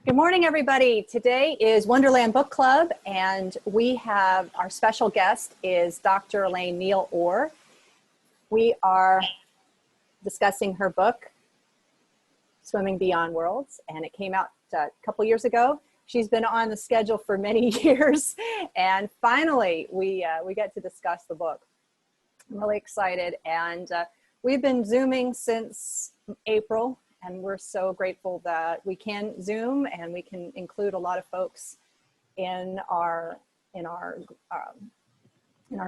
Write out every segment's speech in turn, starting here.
Good morning, everybody. Today is Wonderland Book Club, and we have our special guest is Dr. Elaine Neal-Orr. We are discussing her book, Swimming Beyond Worlds, and it came out a couple years ago. She's been on the schedule for many years, and finally we get to discuss the book. I'm really excited, and we've been Zooming since April. And we're so grateful that we can Zoom and we can include a lot of folks in our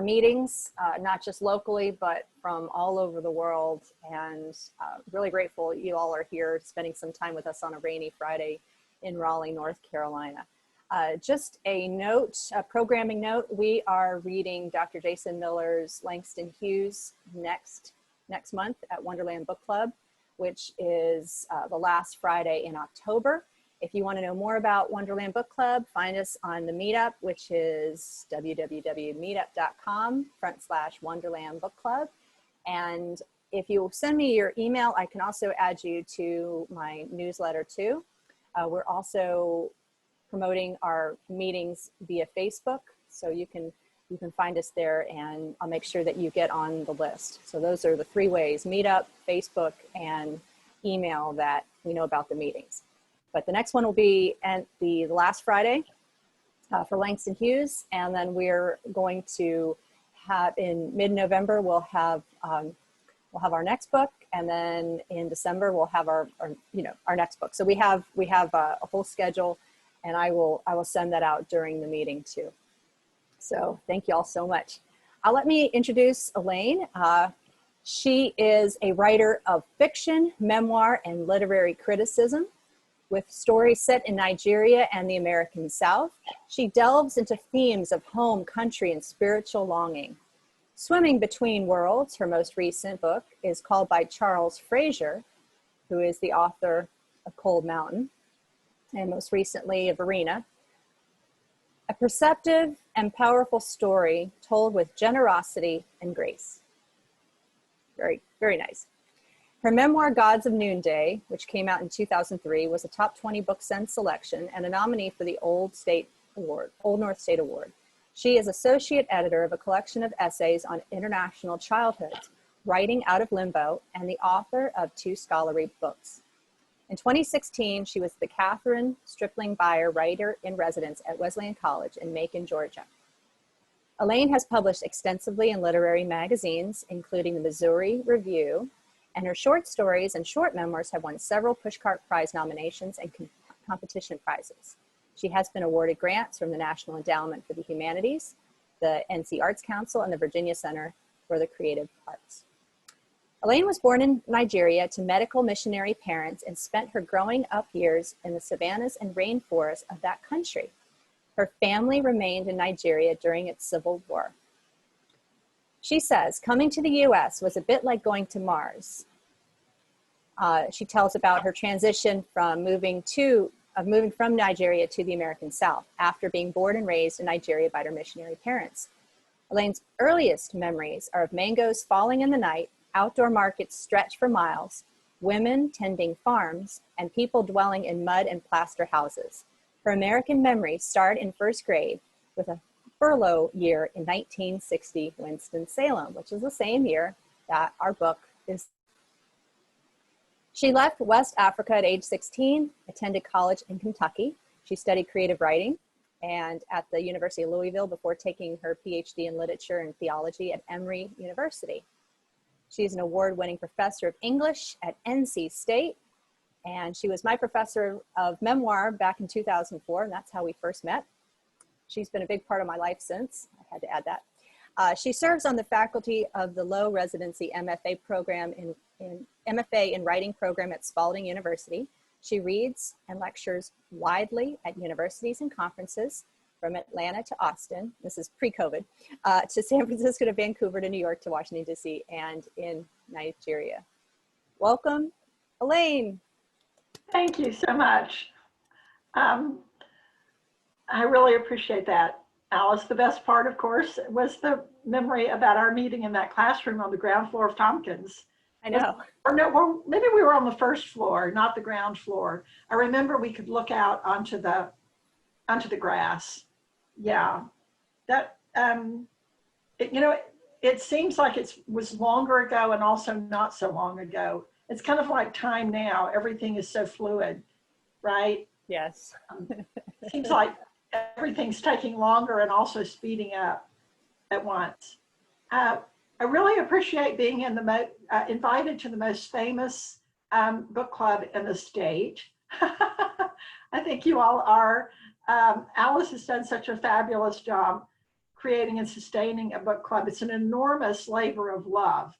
meetings, not just locally, but from all over the world. And really grateful you all are here spending some time with us on a rainy Friday in Raleigh, North Carolina. Just a note, a programming note, we are reading Dr. Jason Miller's Langston Hughes next month at Wonderland Book Club, which is the last Friday in October. If you want to know more about Wonderland Book Club, find us on the Meetup, which is www.meetup.com/Wonderland Book Club. And if you send me your email, I can also add you to my newsletter too. We're also promoting our meetings via Facebook, so you can find us there, and I'll make sure that you get on the list. So those are the three ways: Meetup, Facebook, and email that we know about the meetings. But the next one will be at the last Friday for Langston Hughes, and then we're going to have in mid-November we'll have our next book, and then in December we'll have our next book. So we have a whole schedule, and I will send that out during the meeting too. So thank you all so much. Let me introduce Elaine. She is a writer of fiction, memoir, and literary criticism. With stories set in Nigeria and the American South, she delves into themes of home, country, and spiritual longing. Swimming Between Worlds, her most recent book, is called by Charles Frazier, who is the author of Cold Mountain, and most recently of Arena. A perceptive and powerful story told with generosity and grace. Very, very nice. Her memoir, Gods of Noonday, which came out in 2003, was a top 20 BookSend selection and a nominee for the Old North State Award. She is associate editor of a collection of essays on international childhoods, Writing Out of Limbo, and the author of 2 scholarly books. In 2016, she was the Catherine Stripling Beyer Writer in Residence at Wesleyan College in Macon, Georgia. Elaine has published extensively in literary magazines, including the Missouri Review, and her short stories and short memoirs have won several Pushcart Prize nominations and competition prizes. She has been awarded grants from the National Endowment for the Humanities, the NC Arts Council, and the Virginia Center for the Creative Arts. Elaine was born in Nigeria to medical missionary parents and spent her growing up years in the savannas and rainforests of that country. Her family remained in Nigeria during its civil war. She says, coming to the US was a bit like going to Mars. She tells about her transition from moving from Nigeria to the American South after being born and raised in Nigeria by her missionary parents. Elaine's earliest memories are of mangoes falling in the night, outdoor markets stretch for miles, women tending farms, and people dwelling in mud and plaster houses. Her American memories start in first grade with a furlough year in 1960 Winston-Salem, which is the same year that our book is. She left West Africa at age 16, attended college in Kentucky. She studied creative writing and at the University of Louisville before taking her PhD in literature and theology at Emory University. She's an award-winning professor of English at NC State, and she was my professor of memoir back in 2004, and that's how we first met. She's been a big part of my life since. I had to add that. She serves on the faculty of the low residency MFA program MFA in writing program at Spalding University. She reads and lectures widely at universities and conferences, from Atlanta to Austin, this is pre-COVID, to San Francisco to Vancouver to New York to Washington, D.C., and in Nigeria. Welcome, Elaine. Thank you so much. I really appreciate that, Alice. The best part, of course, was the memory about our meeting in that classroom on the ground floor of Tompkins I know. Or no, well, maybe we were on the first floor, not the ground floor. I remember we could look out onto the grass. Yeah, that it seems like it was longer ago and also not so long ago. It's kind of like time now. Everything is so fluid, right? Yes. It seems like everything's taking longer and also speeding up at once. I really appreciate being invited to the most famous book club in the state. I think you all are. Alice has done such a fabulous job creating and sustaining a book club. It's an enormous labor of love.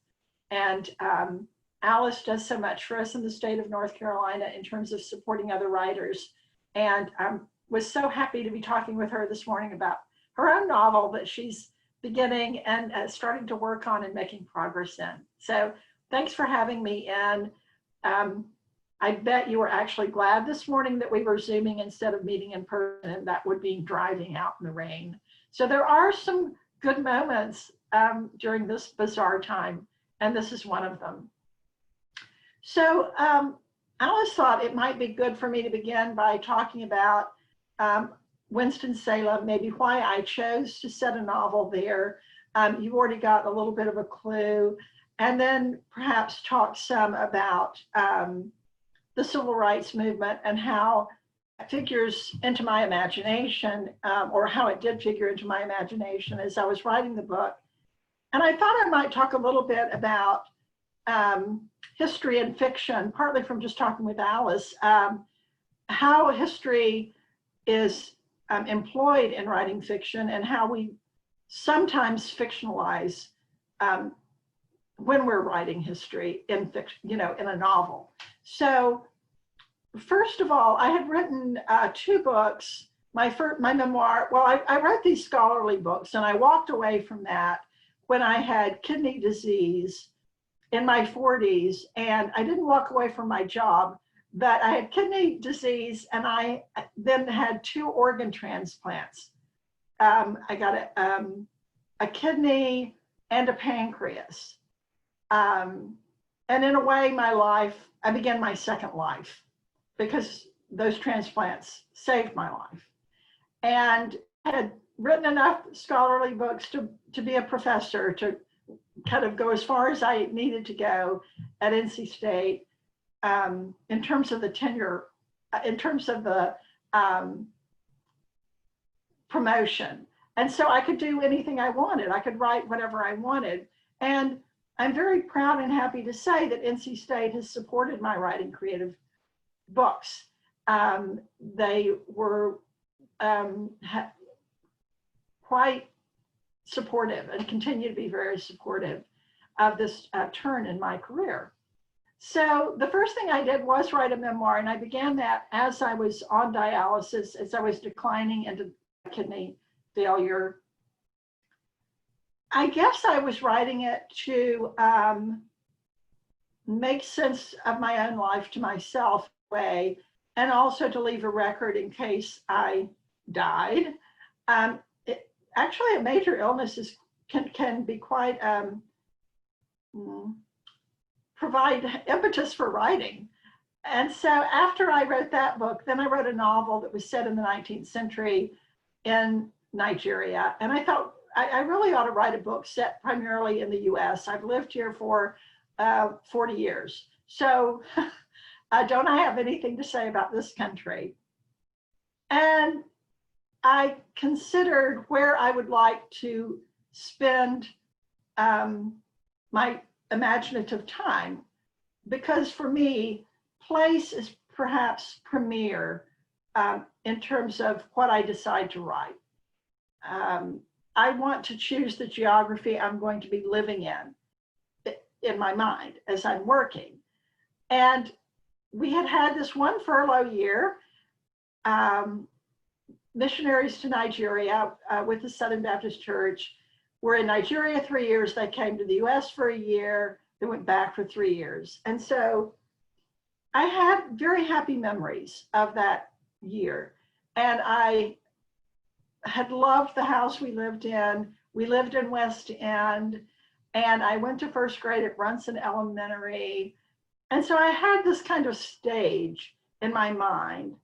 And Alice does so much for us in the state of North Carolina in terms of supporting other writers. And I was so happy to be talking with her this morning about her own novel that she's beginning and starting to work on and making progress in. So thanks for having me in. I bet you were actually glad this morning that we were Zooming instead of meeting in person, and that would be driving out in the rain. So there are some good moments during this bizarre time, and this is one of them. So Alice thought it might be good for me to begin by talking about Winston-Salem, maybe why I chose to set a novel there. You've already got a little bit of a clue, and then perhaps talk some about the civil rights movement and how it figures into my imagination, or how it did figure into my imagination as I was writing the book. And I thought I might talk a little bit about history and fiction, partly from just talking with Alice, how history is employed in writing fiction and how we sometimes fictionalize when we're writing history in fiction, in a novel. So first of all, I had written 2 books. My memoir, well, I wrote these scholarly books, and I walked away from that when I had kidney disease in my 40s, and I didn't walk away from my job, but I had kidney disease, and I then had 2 organ transplants. I got a kidney and a pancreas. And in a way, I began my second life because those transplants saved my life. And I had written enough scholarly books to be a professor, to kind of go as far as I needed to go at NC State in terms of the tenure, in terms of the promotion. And so I could do anything I wanted. I could write whatever I wanted. And I'm very proud and happy to say that NC State has supported my writing creative books. They were quite supportive and continue to be very supportive of this turn in my career. So the first thing I did was write a memoir, and I began that as I was on dialysis, as I was declining into kidney failure. I guess I was writing it to make sense of my own life to myself way, and also to leave a record in case I died. Actually, a major illness can be quite, provide impetus for writing. And so after I wrote that book, then I wrote a novel that was set in the 19th century in Nigeria. And I thought I really ought to write a book set primarily in the US. I've lived here for 40 years. So don't I have anything to say about this country? And I considered where I would like to spend my imaginative time, because for me, place is perhaps premier in terms of what I decide to write. I want to choose the geography I'm going to be living in my mind as I'm working. And we had this one furlough year, missionaries to Nigeria with the Southern Baptist Church were in Nigeria 3 years. They came to the US for a year. They went back for 3 years. And so I had very happy memories of that year. And I had loved the house we lived in. We lived in West End. And I went to first grade at Runson Elementary. And so I had this kind of stage in my mind.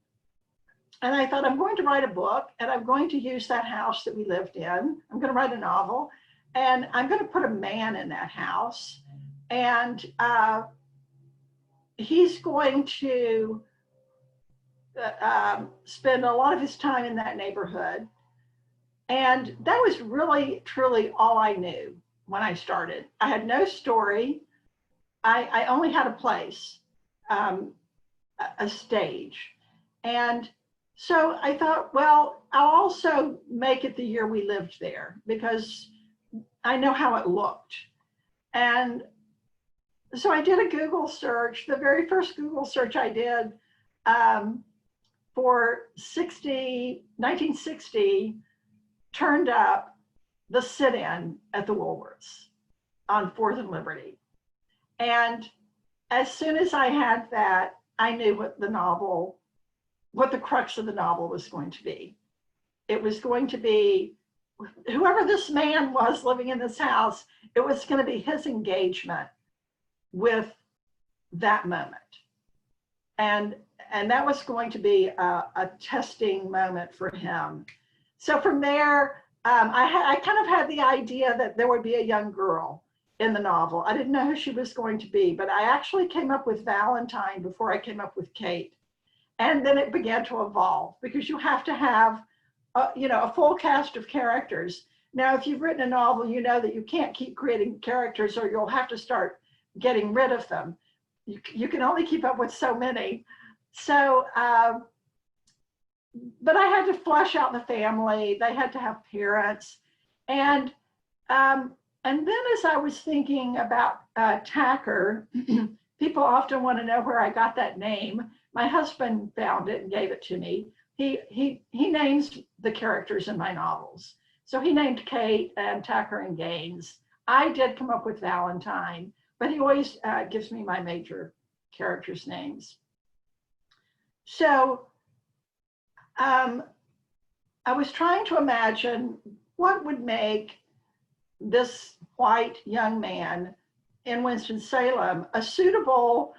And I thought, I'm going to write a book, and I'm going to use that house that we lived in. I'm going to write a novel, and I'm going to put a man in that house. And he's going to spend a lot of his time in that neighborhood. And that was really, truly all I knew when I started. I had no story. I only had a place, a stage. And so I thought, well, I'll also make it the year we lived there because I know how it looked. And so I did a Google search. The very first Google search I did for 1960 turned up the sit-in at the Woolworths on 4th and Liberty. And as soon as I had that, I knew what the crux of the novel was going to be. It was going to be whoever this man was living in this house, it was going to be his engagement with that moment. And that was going to be a testing moment for him. So from there, I kind of had the idea that there would be a young girl in the novel. I didn't know who she was going to be, but I actually came up with Valentine before I came up with Kate. And then it began to evolve because you have to have, a full cast of characters. Now, if you've written a novel, you know that you can't keep creating characters or you'll have to start getting rid of them. You can only keep up with so many. So, but I had to flesh out the family. They had to have parents. And then as I was thinking about Tacker, people often want to know where I got that name. My husband found it and gave it to me. He names the characters in my novels. So he named Kate and Tacker and Gaines. I did come up with Valentine, but he always gives me my major characters' names. So I was trying to imagine what would make this white young man in Winston-Salem a suitable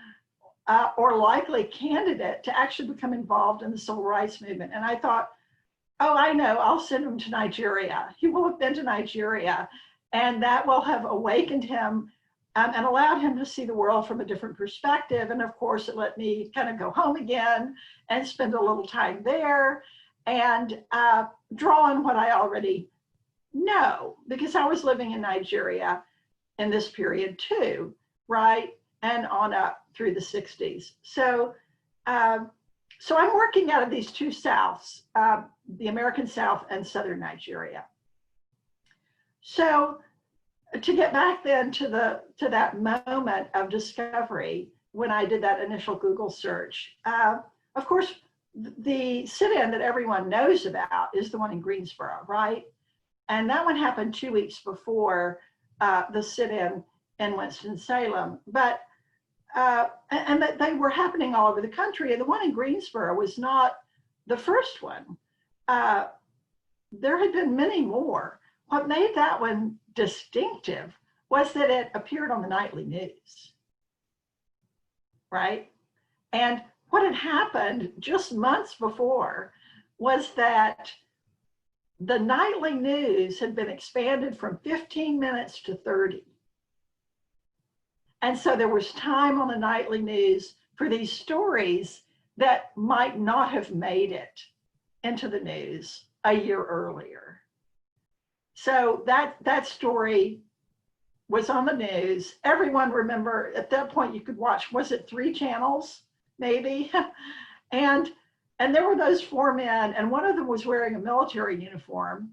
or likely candidate to actually become involved in the civil rights movement. And I thought, oh, I know, I'll send him to Nigeria. He will have been to Nigeria, and that will have awakened him and allowed him to see the world from a different perspective. And of course, it let me kind of go home again and spend a little time there and draw on what I already know, because I was living in Nigeria in this period too, right? And on up through the 60s. So I'm working out of these two Souths, the American South and Southern Nigeria. So to get back then to that moment of discovery, when I did that initial Google search, of course, the sit-in that everyone knows about is the one in Greensboro, right? And that one happened 2 weeks before the sit-in in Winston-Salem. But and that they were happening all over the country. And the one in Greensboro was not the first one. There had been many more. What made that one distinctive was that it appeared on the nightly news, right? And what had happened just months before was that the nightly news had been expanded from 15 minutes to 30. And so there was time on the nightly news for these stories that might not have made it into the news a year earlier. So that story was on the news. Everyone remember at that point you could watch, was it 3 channels maybe? and there were those 4 men, and one of them was wearing a military uniform.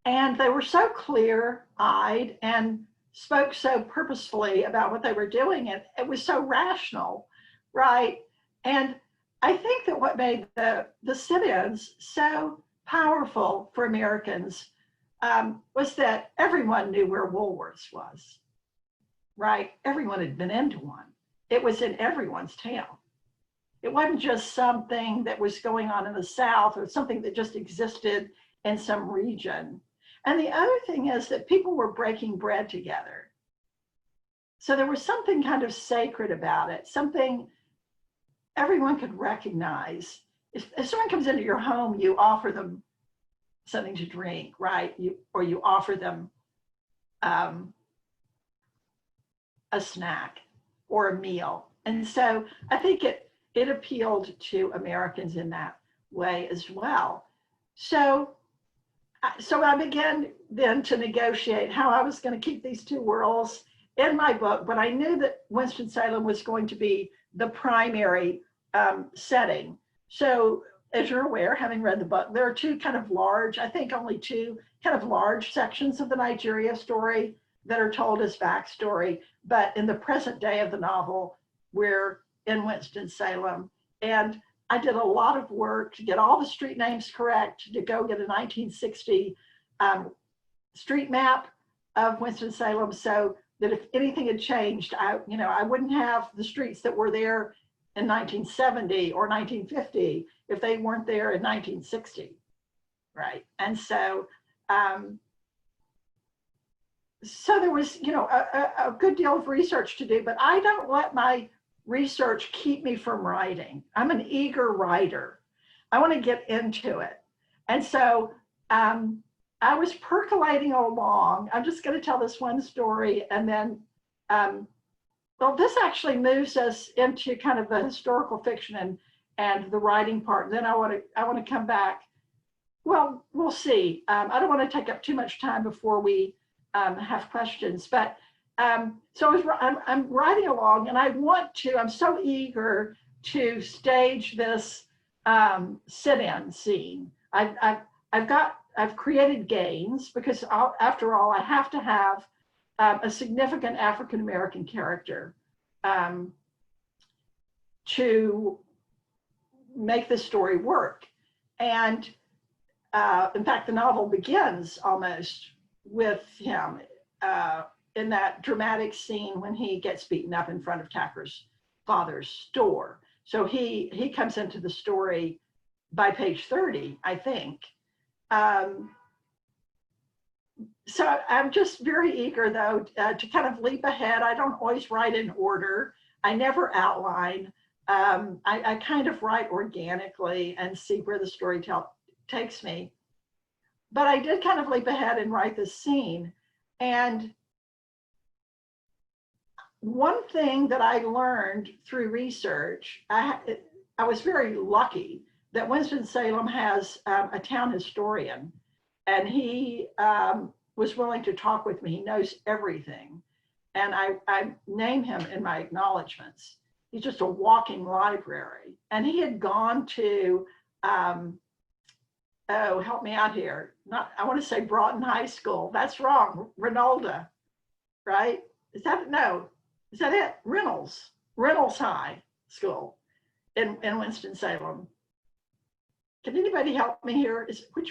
And they were so clear-eyed and spoke so purposefully about what they were doing, and it was so rational, right? And I think that what made the sit-ins so powerful for Americans was that everyone knew where Woolworths was, right? Everyone had been into one. It was in everyone's town. It wasn't just something that was going on in the South or something that just existed in some region. And the other thing is that people were breaking bread together. So there was something kind of sacred about it, something everyone could recognize. If someone comes into your home, you offer them something to drink, right? Or you offer them a snack or a meal. And so I think it appealed to Americans in that way as well. So I began then to negotiate how I was going to keep these two worlds in my book, but I knew that Winston-Salem was going to be the primary setting. So as you're aware, having read the book, there are two kind of large, I think only two kind of large sections of the Nigeria story that are told as backstory, but in the present day of the novel, we're in Winston-Salem. And I did a lot of work to get all the street names correct, to go get a 1960 street map of Winston-Salem, so that if anything had changed, I wouldn't have the streets that were there in 1970 or 1950 if they weren't there in 1960, right? And so, so there was, a good deal of research to do, but I don't let my research keep me from writing. I'm an eager writer. I want to get into it. And so I was percolating along. I'm just going to tell this one story, and then, well, this actually moves us into kind of the historical fiction and the writing part. Then I want to come back. Well, we'll see. I don't want to take up too much time before we have questions, but so I'm writing along, and I'm so eager to stage this sit-in scene. I've created gains because after all, I have to have a significant African-American character to make this story work. And in fact, the novel begins almost with him in that dramatic scene when he gets beaten up in front of Tacker's father's store. So he comes into the story by page 30, I think. So I'm just very eager, though, to kind of leap ahead. I don't always write in order. I never outline. I kind of write organically and see where the story takes me. But I did kind of leap ahead and write this scene. And one thing that I learned through research, I was very lucky that Winston-Salem has a town historian, and he was willing to talk with me. He knows everything. And I name him in my acknowledgments. He's just a walking library. And he had gone to, oh, help me out here. I want to say Broughton High School. That's wrong. Renolda, right? Is that it? Reynolds High School in Winston-Salem. Can anybody help me here?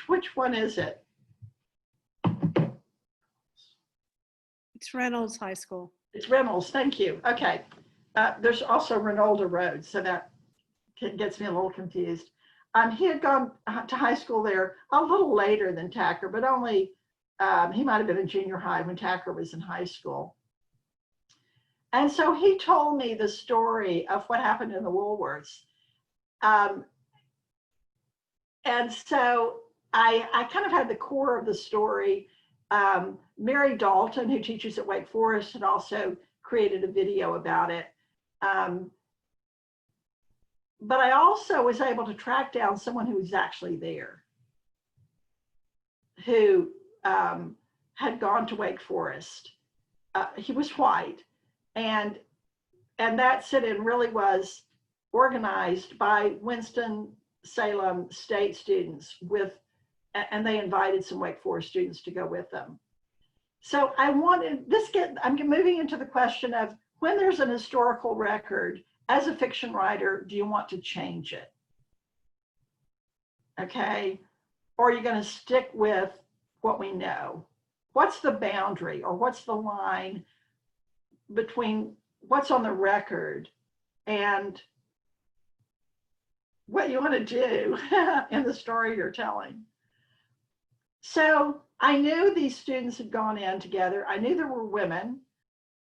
Which one is it? It's Reynolds High School. It's Reynolds, thank you. Okay. There's also Renolda Road, so that gets me a little confused. He had gone to high school there a little later than Tacker, but only, he might have been in junior high when Tacker was in high school. And so he told me the story of what happened in the Woolworths. And so I kind of had the core of the story. Mary Dalton, who teaches at Wake Forest, had also created a video about it. But I also was able to track down someone who was actually there, who had gone to Wake Forest. He was white, and that sit-in really was organized by Winston-Salem State students and they invited some Wake Forest students to go with them. So I'm moving into the question of when there's an historical record, as a fiction writer, do you want to change it? Okay, or are you going to stick with what we know? What's the boundary, or what's the line between what's on the record and what you want to do in the story you're telling? So I knew these students had gone in together. I knew there were women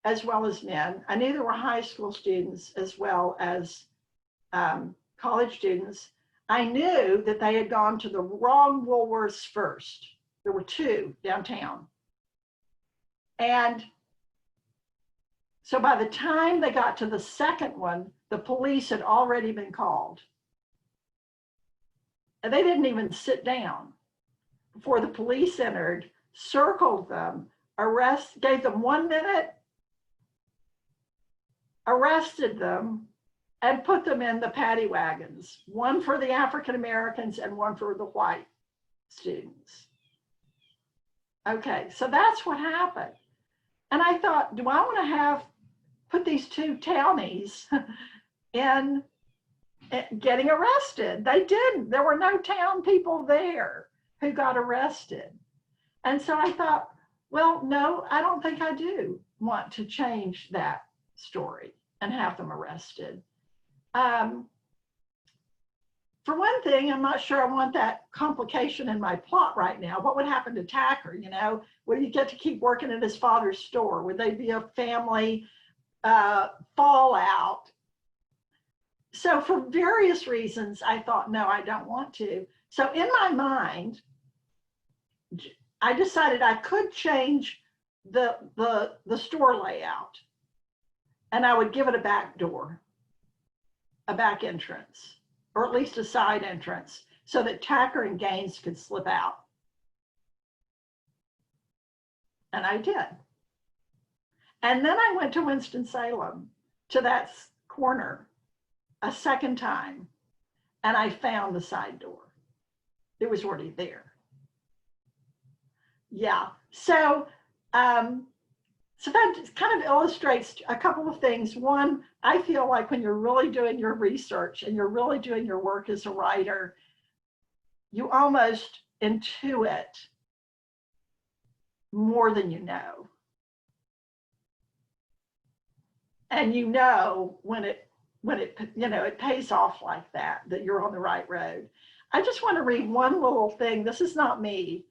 as well as men. I knew there were high school students as well as college students. I knew that they had gone to the wrong Woolworths first. There were two downtown. And so by the time they got to the second one, the police had already been called. And they didn't even sit down before the police entered, circled them, gave them 1 minute, arrested them, and put them in the paddy wagons, one for the African Americans and one for the white students. Okay, so that's what happened. And I thought, do I want to put these two townies in getting arrested? They didn't. There were no town people there who got arrested. And so I thought, well, no, I don't think I do want to change that story and have them arrested. For one thing, I'm not sure I want that complication in my plot right now. What would happen to Tacker? You know, would he get to keep working at his father's store? Would they be a family fallout? So for various reasons, I thought, no, I don't want to. So in my mind, I decided I could change the store layout, and I would give it a back door, a back entrance, or at least a side entrance, so that Tacker and Gaines could slip out. And I did. And then I went to Winston-Salem, to that corner, a second time, and I found the side door. It was already there. Yeah, so that kind of illustrates a couple of things. One, I feel like when you're really doing your research and you're really doing your work as a writer, you almost intuit more than you know. And you know when it pays off like that you're on the right road. I just want to read one little thing. This is not me,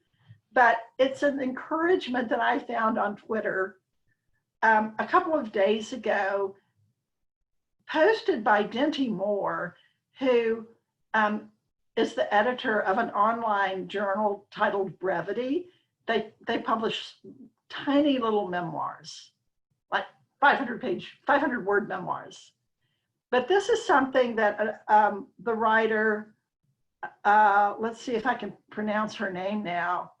but it's an encouragement that I found on Twitter a couple of days ago, posted by Dinty Moore, who is the editor of an online journal titled Brevity. They publish tiny little memoirs, like 500 word memoirs. But this is something that the writer, let's see if I can pronounce her name now,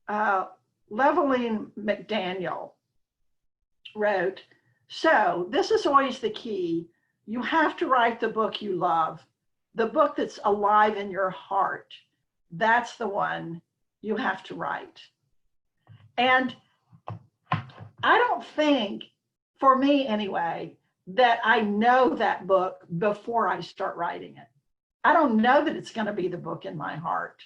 Leveline McDaniel wrote. So this is always the key. You have to write the book you love, the book that's alive in your heart. That's the one you have to write. And I don't think, for me anyway, that I know that book before I start writing it. I don't know that it's going to be the book in my heart.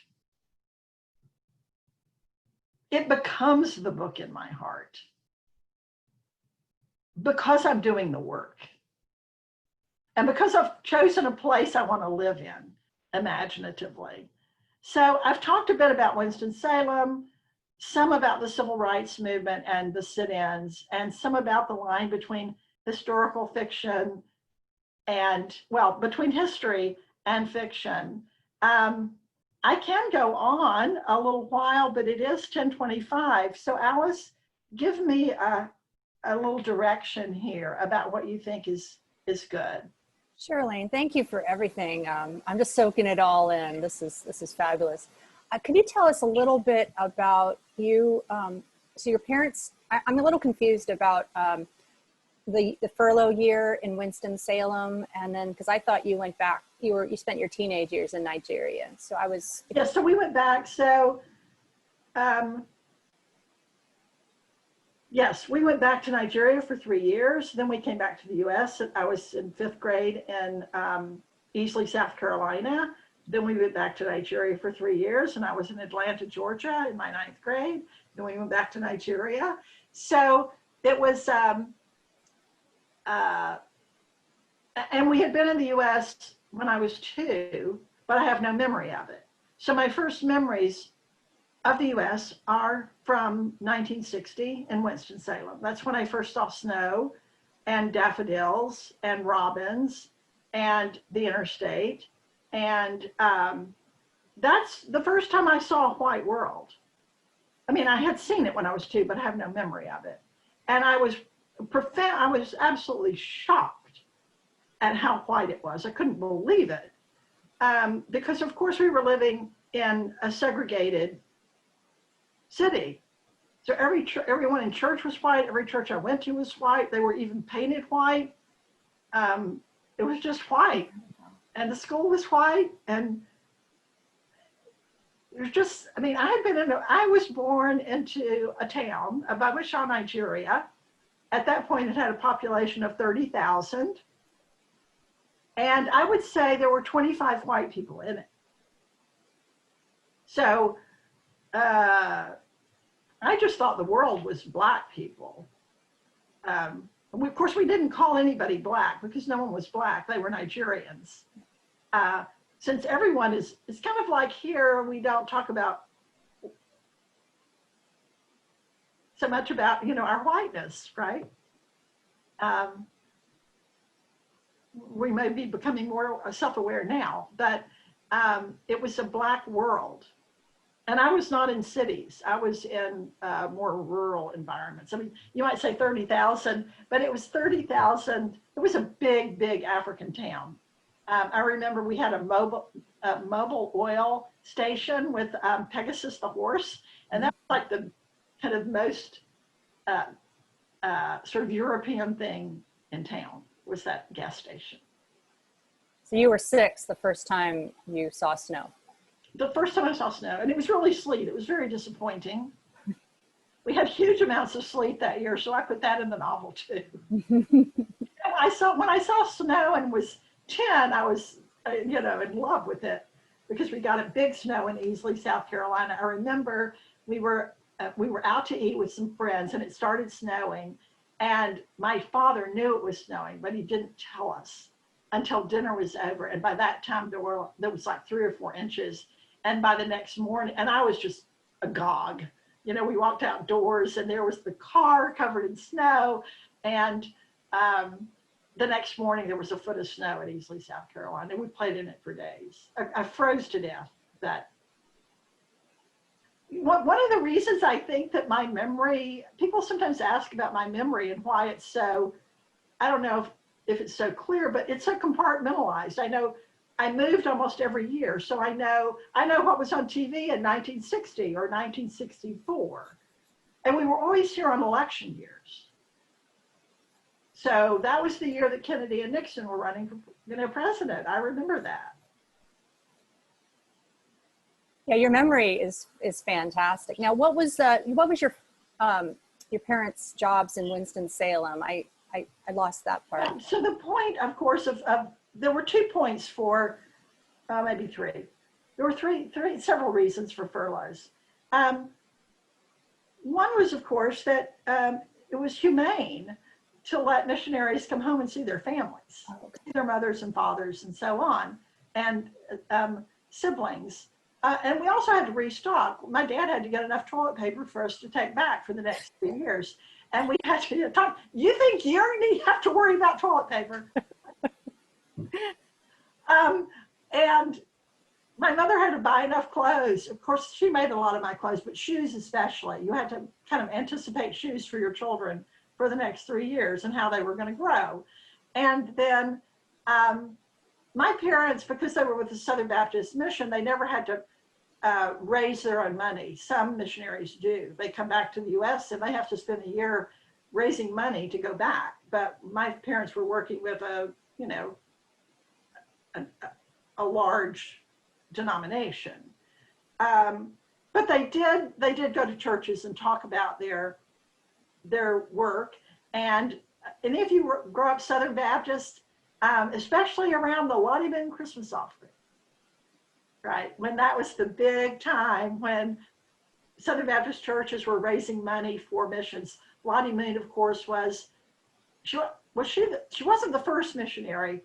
It becomes the book in my heart because I'm doing the work. And because I've chosen a place I want to live in imaginatively. So I've talked a bit about Winston-Salem, some about the civil rights movement and the sit-ins, and some about the line between historical fiction and, well, between history and fiction. I can go on a little while, but it is 10:25. So Alice, give me a little direction here about what you think is good. Sure, Elaine. Thank you for everything. I'm just soaking it all in. This is fabulous. Could you tell us a little bit about you? So your parents, I'm a little confused about the furlough year in Winston-Salem, and then because I thought you went back, you spent your teenage years in Nigeria. So I was. Yeah, so we went back. So yes, we went back to Nigeria for 3 years. Then we came back to the US. I was in 5th grade in Easley, South Carolina. Then we went back to Nigeria for 3 years, and I was in Atlanta, Georgia in my 9th grade. Then we went back to Nigeria. So it was, and we had been in the US when I was 2, but I have no memory of it. So my first memories of the US are from 1960 in Winston-Salem. That's when I first saw snow and daffodils and robins and the interstate. And that's the first time I saw a white world. I mean, I had seen it when I was 2, but I have no memory of it. And I was absolutely shocked at how white it was. I couldn't believe it. Because of course we were living in a segregated city. So everyone in church was white. Every church I went to was white. They were even painted white. It was just white. And the school was white. And it was just, I mean, I was born into a town of Babasha, Nigeria. At that point, it had a population of 30,000. And I would say there were 25 white people in it. So I just thought the world was black people. Of course, we didn't call anybody black because no one was black. They were Nigerians. Since everyone it's kind of like here, we don't talk about so much about, our whiteness, right? We may be becoming more self-aware now, but it was a black world. And I was not in cities. I was in more rural environments. I mean, you might say 30,000, but it was 30,000. It was a big, big African town. I remember we had a mobile oil station with Pegasus the horse. And that was like the kind of most sort of European thing in town, was that gas station. So you were 6 the first time you saw snow. The first time I saw snow, and it was really sleet. It was very disappointing. We had huge amounts of sleet that year, so I put that in the novel too. When I saw snow and was 10, I was, in love with it because we got a big snow in Easley, South Carolina. I remember we were out to eat with some friends, and it started snowing, and my father knew it was snowing, but he didn't tell us until dinner was over. And by that time, there was like 3 or 4 inches. And by the next morning, and I was just agog. We walked outdoors and there was the car covered in snow. And the next morning there was a foot of snow at Easley, South Carolina. And we played in it for days. I froze to death. One of the reasons I think that my memory, people sometimes ask about my memory and why it's so, I don't know if it's so clear, but it's so compartmentalized. I know I moved almost every year, so I know what was on TV in 1960 or 1964. And we were always here on election years. So that was the year that Kennedy and Nixon were running for president. I remember that. Yeah, your memory is fantastic. Now, what was your parents' jobs in Winston-Salem? I lost that part. So the point, of course, of there were 2 points for, maybe 3. There were several reasons for furloughs. One was, of course, that it was humane to let missionaries come home and see their families, see their mothers and fathers and so on, and siblings. And we also had to restock. My dad had to get enough toilet paper for us to take back for the next 3 years. And we had to talk. You think you already have to worry about toilet paper? And my mother had to buy enough clothes. Of course, she made a lot of my clothes, but shoes especially. You had to kind of anticipate shoes for your children for the next 3 years and how they were going to grow. And then my parents, because they were with the Southern Baptist Mission, they never had to raise their own money. Some missionaries do. They come back to the US and they have to spend a year raising money to go back. But my parents were working with a large denomination. But they did go to churches and talk about their work. And if you grow up Southern Baptist, especially around the Lottie Moon Christmas offering, right? When that was the big time when Southern Baptist churches were raising money for missions. Lottie Moon, of course, she wasn't the first missionary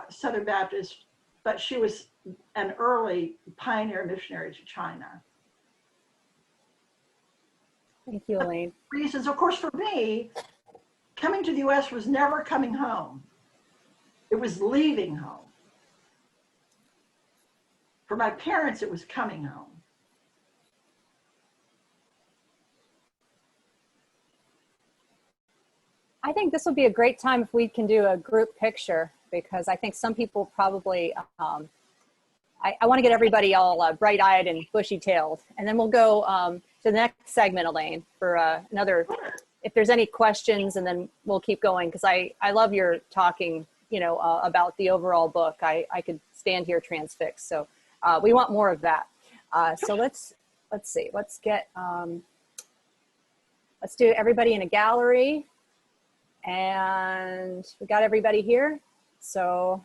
Southern Baptist, but she was an early pioneer missionary to China. Thank you, Elaine. Reasons, of course, for me, coming to the US was never coming home. It was leaving home. For my parents, it was coming home. I think this would be a great time if we can do a group picture, because I think some people probably, I want to get everybody all bright-eyed and bushy-tailed. And then we'll go to the next segment, Elaine, for another, if there's any questions, and then we'll keep going, because I love your talking, you know, about the overall book. I could stand here transfixed. So we want more of that. So let's see, let's do everybody in a gallery. And we got everybody here. So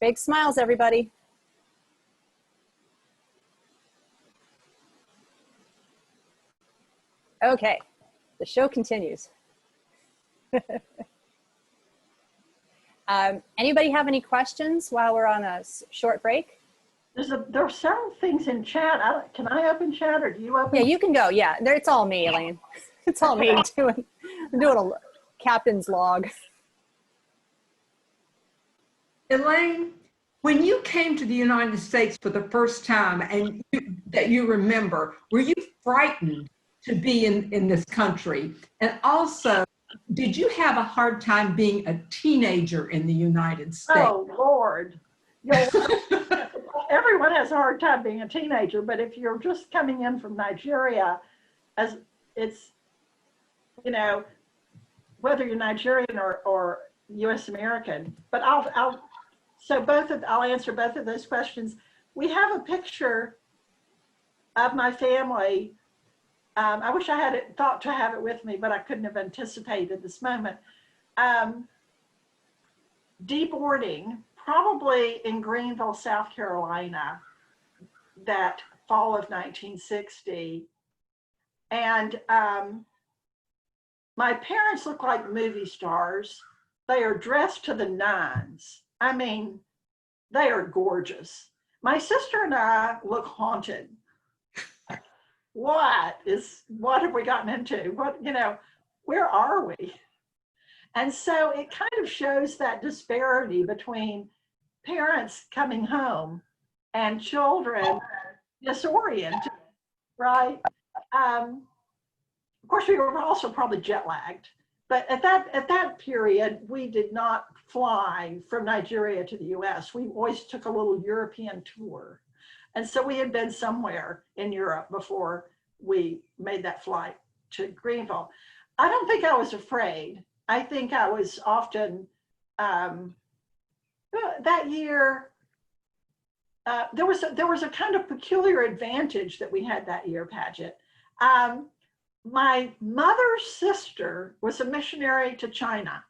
big smiles, everybody. Okay, the show continues. Anybody have any questions while we're on a short break? There are several things in chat. Can I open chat, or do you open? Yeah, you can go. Yeah, it's all me, Elaine. It's all me doing a captain's log. Elaine, when you came to the United States for the first time, and that you remember, were you frightened to be in this country? And also, did you have a hard time being a teenager in the United States? Oh, Lord. Everyone has a hard time being a teenager, but if you're just coming in from Nigeria, as it's, you know, whether you're Nigerian or U.S. American, but I'll answer both of those questions. We have a picture of my family. I wish I had thought to have it with me, but I couldn't have anticipated this moment. Deboarding, probably in Greenville, South Carolina, that fall of 1960. And my parents look like movie stars. They are dressed to the nines. I mean, they are gorgeous. My sister and I look haunted. What have we gotten into? Where are we? And so it kind of shows that disparity between parents coming home and children disoriented, right? Of course, we were also probably jet lagged, but at that period, we did not fly from Nigeria to the US. We always took a little European tour. And so we had been somewhere in Europe before we made that flight to Greenville. I don't think I was afraid. I think I was often, that year, there was a kind of peculiar advantage that we had that year, Paget. My mother's sister was a missionary to China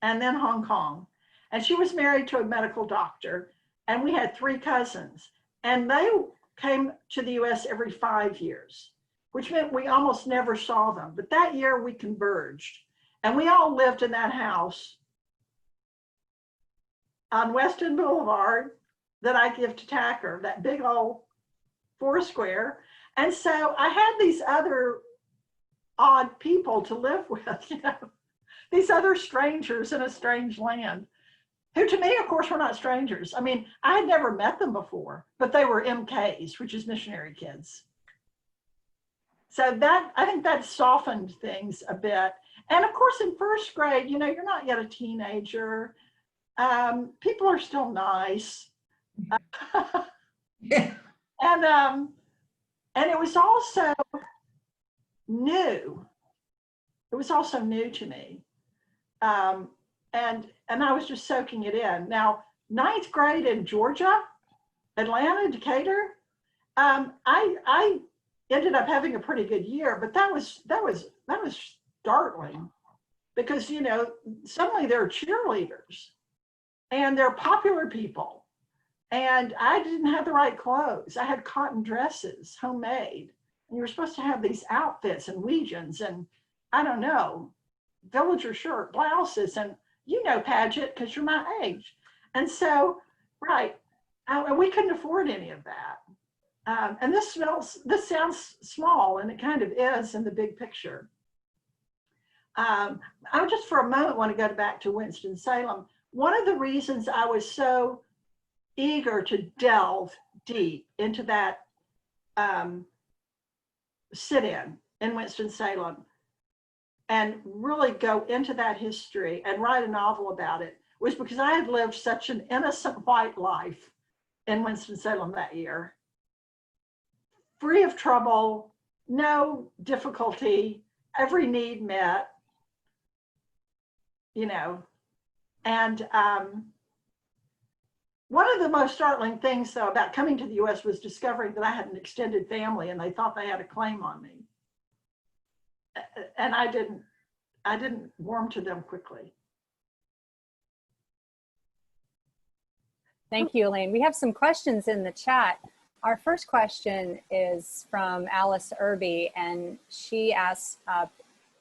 and then Hong Kong. And she was married to a medical doctor. And we had 3 cousins. And they came to the US every 5 years, which meant we almost never saw them. But that year we converged. And we all lived in that house on Weston Boulevard that I give to Tacker, that big old 4 square. And so I had these other odd people to live with, these other strangers in a strange land, who to me, of course, were not strangers. I mean, I had never met them before, but they were MKs, which is missionary kids. So I think that softened things a bit. And of course, in first grade, you're not yet a teenager. People are still nice. Yeah. And it was also new. It was also new to me. And I was just soaking it in. Now, 9th grade in Georgia, Atlanta, Decatur, I ended up having a pretty good year, but that was startling because, suddenly there are cheerleaders and they're popular people. And I didn't have the right clothes. I had cotton dresses, homemade. And you were supposed to have these outfits and weegens and, I don't know, villager shirt, blouses, and Paget, because you're my age. And so, right, we couldn't afford any of that. and this sounds small, and it kind of is in the big picture. I just for a moment want to go back to Winston-Salem. One of the reasons I was so eager to delve deep into that sit-in Winston-Salem and really go into that history and write a novel about it was because I had lived such an innocent white life in Winston-Salem that year. Free of trouble, no difficulty, every need met, you know. And one of the most startling things, though, about coming to the US was discovering that I had an extended family and they thought they had a claim on me. And I didn't warm to them quickly. Thank you, Elaine. We have some questions in the chat. Our first question is from Alice Irby, and she asks,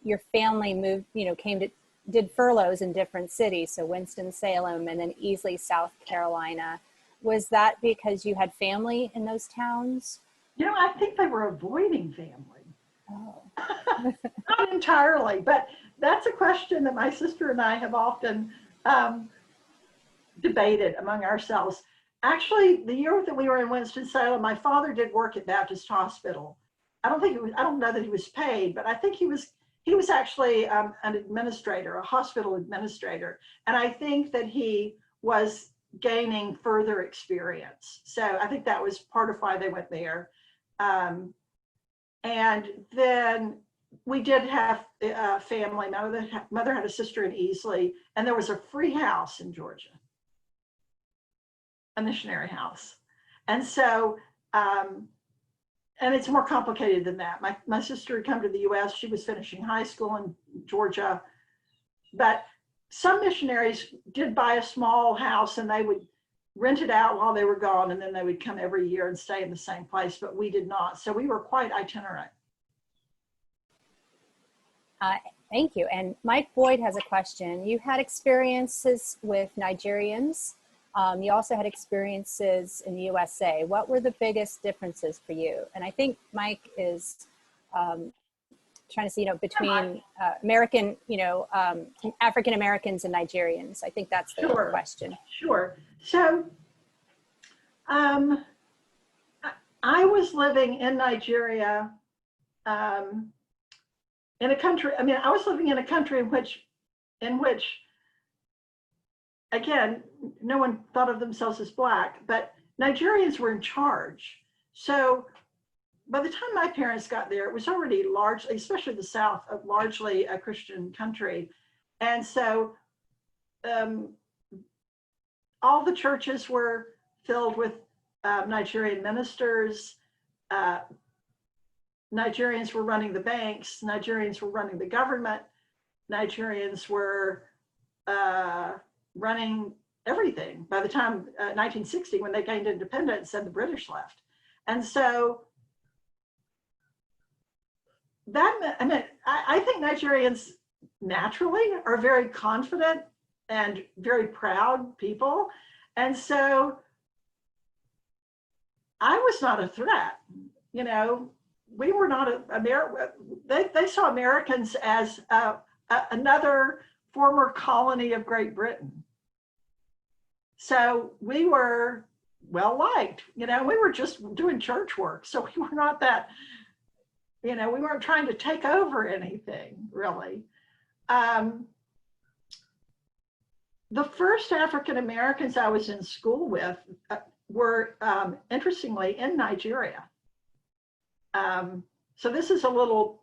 your family moved, did furloughs in different cities, so Winston-Salem and then Easley, South Carolina. Was that because you had family in those towns? I think they were avoiding family. Oh. Not entirely, but that's a question that my sister and I have often debated among ourselves. Actually, the year that we were in Winston-Salem, my father did work at Baptist Hospital. I don't know that he was paid, but I think he was actually an administrator, a hospital administrator. And I think that he was gaining further experience. So I think that was part of why they went there. And then we did have family. My mother had a sister in Easley, and there was a free house in Georgia, a missionary house. And so, and it's more complicated than that. My sister had come to the US, she was finishing high school in Georgia, but some missionaries did buy a small house and they would rent it out while they were gone, and then they would come every year and stay in the same place, but we did not. So we were quite itinerant. Thank you. And Mike Boyd has a question. You had experiences with Nigerians. You also had experiences in the USA. What were the biggest differences for you? And I think Mike is trying to see, between American, African Americans and Nigerians. I think that's the question. Sure. So I was living in Nigeria, in a country, I was living in a country in which, again, no one thought of themselves as Black, but Nigerians were in charge. So by the time my parents got there, it was already largely, especially the South, largely a Christian country. And so all the churches were filled with Nigerian ministers. Nigerians were running the banks. Nigerians were running the government. Nigerians were running everything by the time 1960, when they gained independence and the British left. And so that, I think Nigerians naturally are very confident and very proud people. And so I was not a threat, we were not they saw Americans as another former colony of Great Britain. So we were well liked, we were just doing church work. So we were not that, we weren't trying to take over anything really. The first African Americans I was in school with were interestingly in Nigeria. So this is a little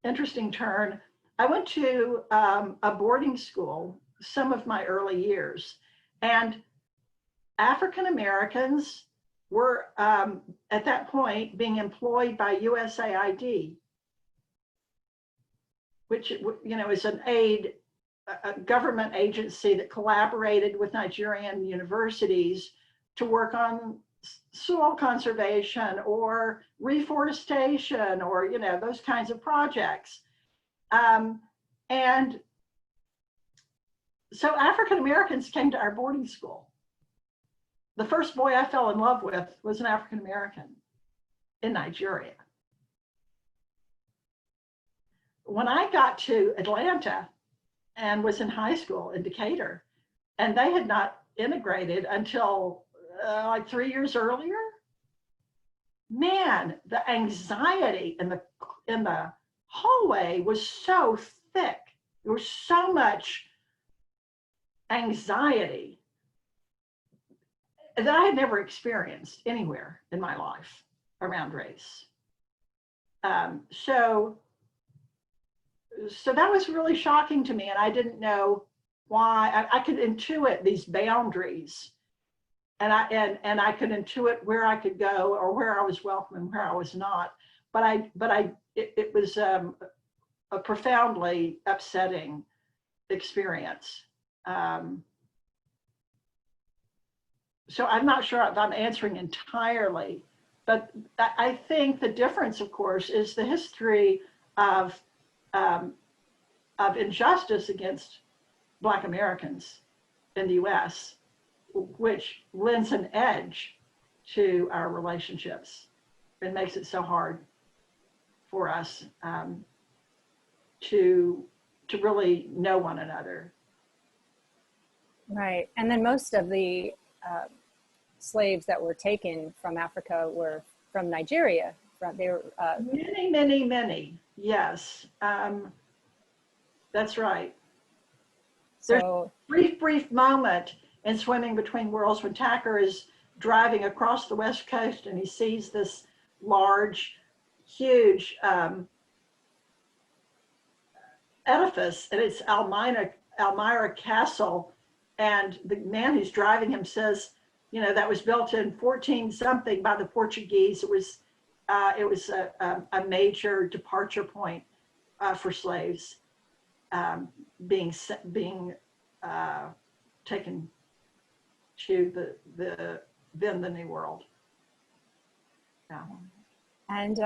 interesting turn. I went to a boarding school some of my early years, and African Americans were at that point being employed by USAID, which is an aid, a government agency that collaborated with Nigerian universities to work on soil conservation or reforestation or those kinds of projects. And so African Americans came to our boarding school. the first boy I fell in love with was an African American in Nigeria. When I got to Atlanta and was in high school in Decatur, and they had not integrated until like 3 years earlier, man, the anxiety in the hallway was so thick. There was so much anxiety that I had never experienced anywhere in my life around race. So that was really shocking to me, and I didn't know why. I could intuit these boundaries, and I could intuit where I could go or where I was welcome and where I was not. But it was a profoundly upsetting experience. So I'm not sure if I'm answering entirely, but I think the difference, of course, is the history of injustice against Black Americans in the U.S., which lends an edge to our relationships and makes it so hard for us to really know one another. Right. And then most of the slaves that were taken from Africa were from Nigeria. They were many. Yes, that's right. So There's a brief moment in Swimming Between Worlds when Tacker is driving across the West Coast and he sees this large, huge edifice, and it's Elmira Castle. And the man who's driving him says, you know, that was built in 14 something by the Portuguese. It was a major departure point for slaves being taken to the New World. Yeah. And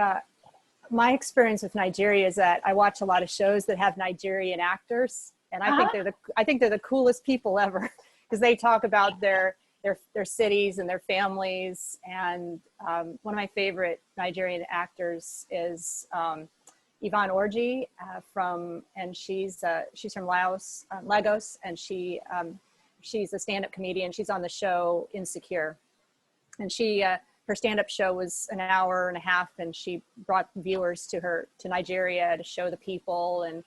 my experience with Nigeria is that I watch a lot of shows that have Nigerian actors, and I think they're the coolest people ever, because they talk about their cities and their families. And one of my favorite Nigerian actors is Yvonne Orji and she's from Lagos, and she's a stand-up comedian. She's on the show Insecure, and her stand-up show was an hour and a half, and she brought viewers to Nigeria to show the people, and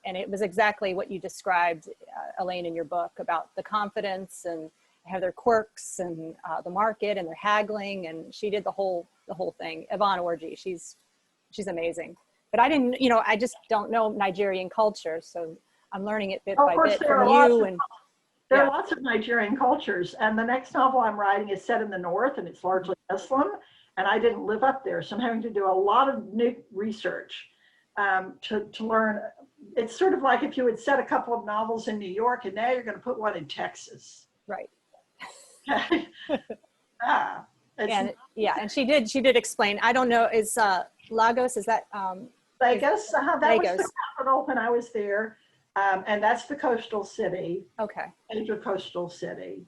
it was exactly what you described, Elaine, in your book, about the confidence and have their quirks and the market and their haggling, and she did the whole thing. Yvonne Orji, she's amazing. But I just don't know Nigerian culture, so I'm learning it bit by bit from you. There are lots of Nigerian cultures, and the next novel I'm writing is set in the North, and it's largely Muslim, and I didn't live up there, so I'm having to do a lot of new research to learn. It's sort of like if you had set a couple of novels in New York, and now you're going to put one in Texas. Right. Okay. And she did explain. I don't know, is Lagos, is that Lagos? That Lagos. was the capital when I was there. And that's the coastal city. Okay. Major coastal city.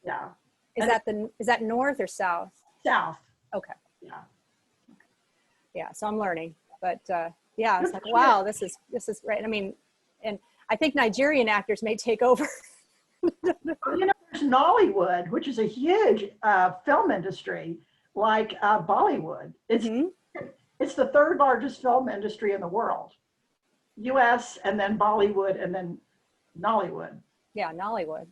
Yeah. Is that north or south? South. Okay. Yeah. Yeah. So I'm learning, but yeah, it's like, wow, this is great. I mean, and I think Nigerian actors may take over. There's Nollywood, which is a huge film industry, like Bollywood. It's the third largest film industry in the world. U.S. and then Bollywood and then Nollywood. Yeah, Nollywood.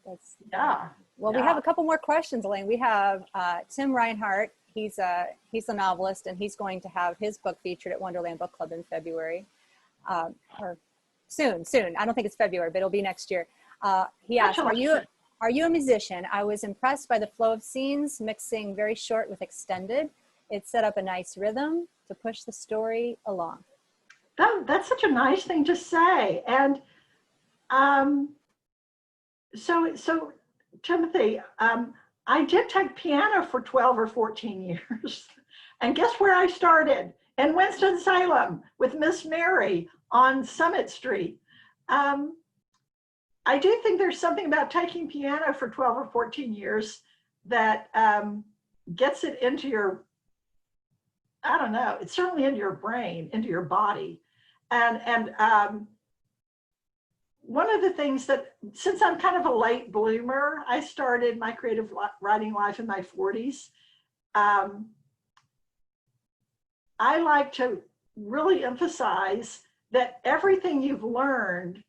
Yeah. Well, we have a couple more questions, Elaine. We have Tim Reinhart. He's a novelist, and he's going to have his book featured at Wonderland Book Club in February, or soon. I don't think it's February, but it'll be next year. He asked, "Are you a musician? I was impressed by the flow of scenes, mixing very short with extended. It set up a nice rhythm to push the story along." That's such a nice thing to say. And so Timothy, I did take piano for 12 or 14 years. And guess where I started? In Winston-Salem with Miss Mary on Summit Street. I do think there's something about taking piano for 12 or 14 years that gets it into your, I don't know, it's certainly into your brain, into your body. And one of the things that, since I'm kind of a late bloomer, I started my creative writing life in my 40s. I like to really emphasize that everything you've learned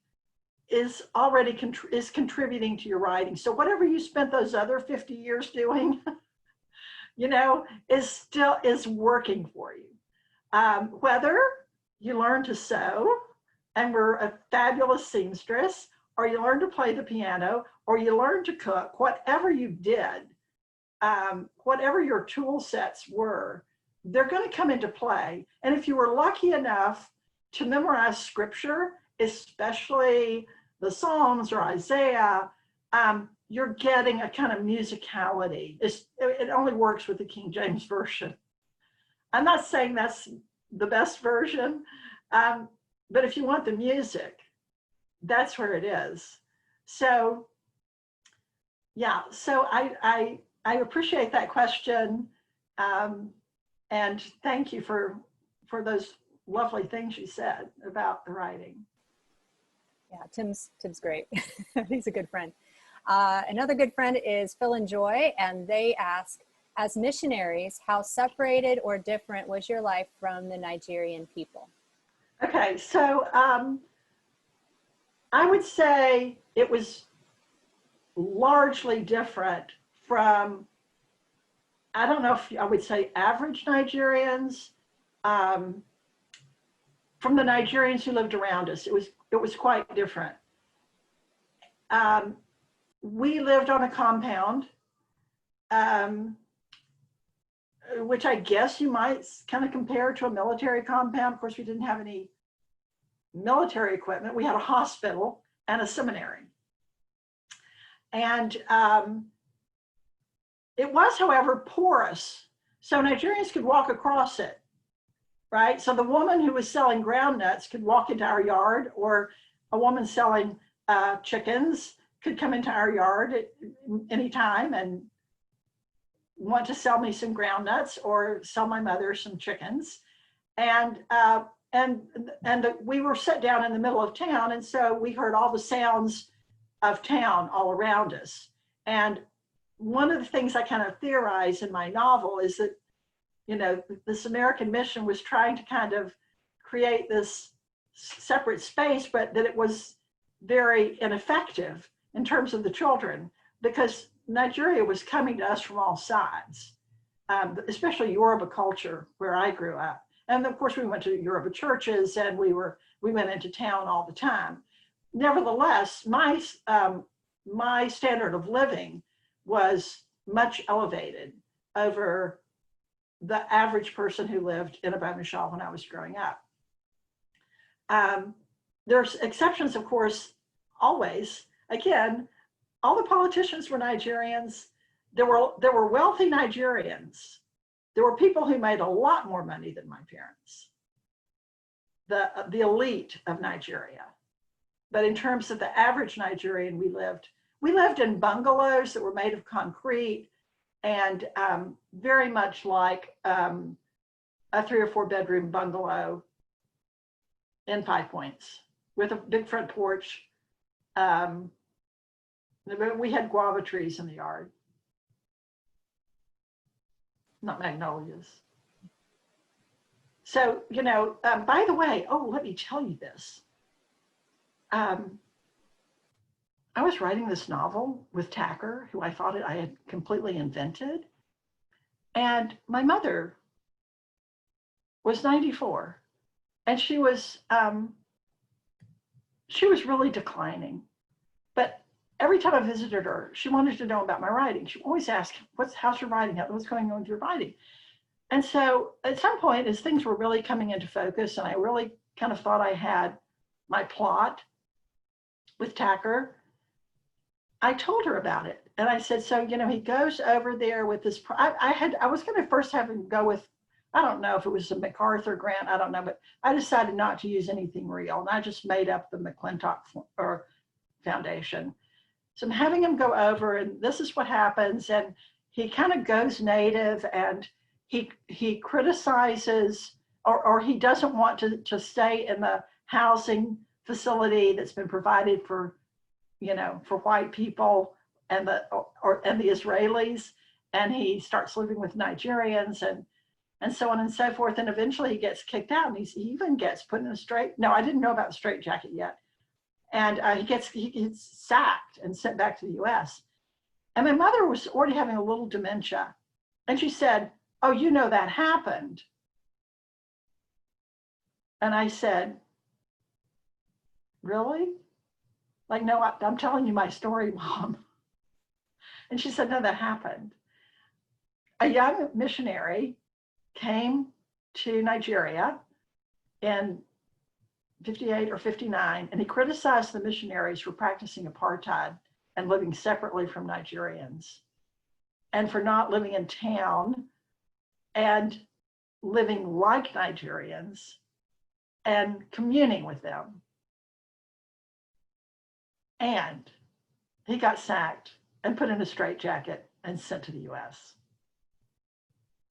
is already contributing to your writing. So whatever you spent those other 50 years doing, you know, is working for you. Whether you learn to sew and were a fabulous seamstress, or you learned to play the piano, or you learned to cook, whatever you did, whatever your tool sets were, they're going to come into play. And if you were lucky enough to memorize scripture, especially the Psalms or Isaiah, you're getting a kind of musicality. It only works with the King James Version. I'm not saying that's the best version, but if you want the music, that's where it is. So, yeah, so I appreciate that question. And thank you for those lovely things you said about the writing. Yeah, Tim's great. He's a good friend. Another good friend is Phil and Joy, and they ask, as missionaries, how separated or different was your life from the Nigerian people? Okay, so I would say it was largely different from, I don't know if I would say average Nigerians, from the Nigerians who lived around us. It was quite different. We lived on a compound, which I guess you might kind of compare to a military compound. Of course, we didn't have any military equipment. We had a hospital and a seminary. And it was, however, porous. So Nigerians could walk across it, right? So the woman who was selling ground nuts could walk into our yard, or a woman selling chickens could come into our yard at any time and want to sell me some ground nuts or sell my mother some chickens. And we were set down in the middle of town, and so we heard all the sounds of town all around us. And one of the things I kind of theorize in my novel is that, you know, this American mission was trying to kind of create this separate space, but that it was very ineffective in terms of the children, because Nigeria was coming to us from all sides, especially Yoruba culture where I grew up. And of course we went to Yoruba churches, and we went into town all the time. Nevertheless, my standard of living was much elevated over the average person who lived in Abomishal when I was growing up. There's exceptions, of course, always. Again, all the politicians were Nigerians. There were wealthy Nigerians. There were people who made a lot more money than my parents, the elite of Nigeria. But in terms of the average Nigerian, we lived in bungalows that were made of concrete, and very much like a 3 or 4 bedroom bungalow in Five Points with a big front porch. We had guava trees in the yard, not magnolias. So, you know, by the way, let me tell you this. I was writing this novel with Tacker, who I thought I had completely invented. And my mother was 94, and she was really declining. But every time I visited her, she wanted to know about my writing. She always asked, how's your writing? What's going on with your writing? And so at some point, as things were really coming into focus, and I really kind of thought I had my plot with Tacker, I told her about it. And I said, so, you know, he goes over there with this, I was going to first have him go with, I don't know if it was a MacArthur grant, I don't know, but I decided not to use anything real. And I just made up the McClintock Foundation. So I'm having him go over, and this is what happens. And he kind of goes native, and he criticizes, or he doesn't want to stay in the housing facility that's been provided for, for white people and the Israelis, and he starts living with Nigerians and so on and so forth. And eventually he gets kicked out, and he even gets put in a no, I didn't know about the straitjacket yet. And he gets sacked and sent back to the US. And my mother was already having a little dementia. And she said, "Oh, that happened." And I said, "Really?" Like, "No, I'm telling you my story, Mom." And she said, "No, that happened." A young missionary came to Nigeria in 58 or 59, and he criticized the missionaries for practicing apartheid and living separately from Nigerians, and for not living in town and living like Nigerians and communing with them. And he got sacked and put in a straitjacket and sent to the US.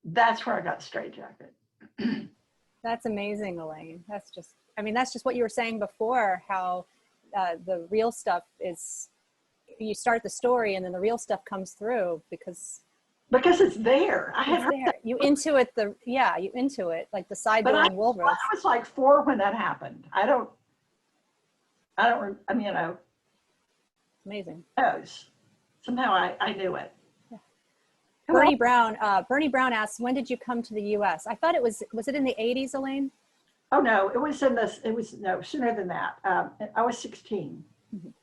That's where I got the straitjacket. That's amazing, Elaine. That's just what you were saying before, how the real stuff is, you start the story and then the real stuff comes through because it's there. I had it's heard there. that. You into it, like the side But door I in Woolworths. was like 4 when that happened. I don't, Amazing. knows. Somehow I knew it. Yeah. Who Bernie Brown asks, when did you come to the US? I thought was it in the 80s, Elaine? Oh no, it was sooner than that. I was 16. Mhm.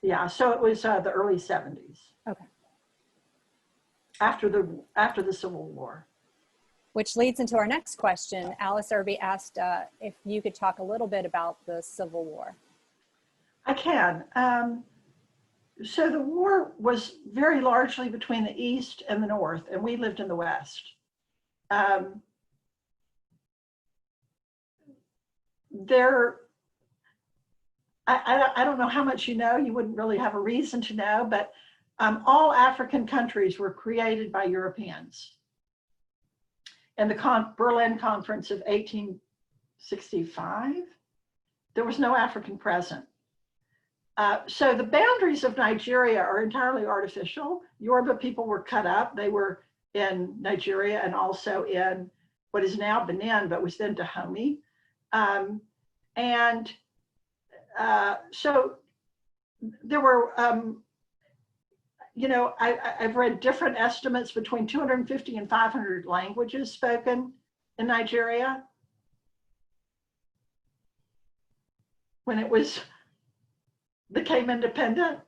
Yeah, so it was the early 70s. Okay. After the Civil War. Which leads into our next question. Alice Irby asked if you could talk a little bit about the Civil War. I can. So the war was very largely between the East and the North, and we lived in the West. I don't know how much you know, you wouldn't really have a reason to know, but all African countries were created by Europeans. In the Berlin Conference of 1865, there was no African present. So the boundaries of Nigeria are entirely artificial. Yoruba people were cut up. They were in Nigeria and also in what is now Benin, but was then Dahomey. So there were, I've read different estimates between 250 and 500 languages spoken in Nigeria. When it became independent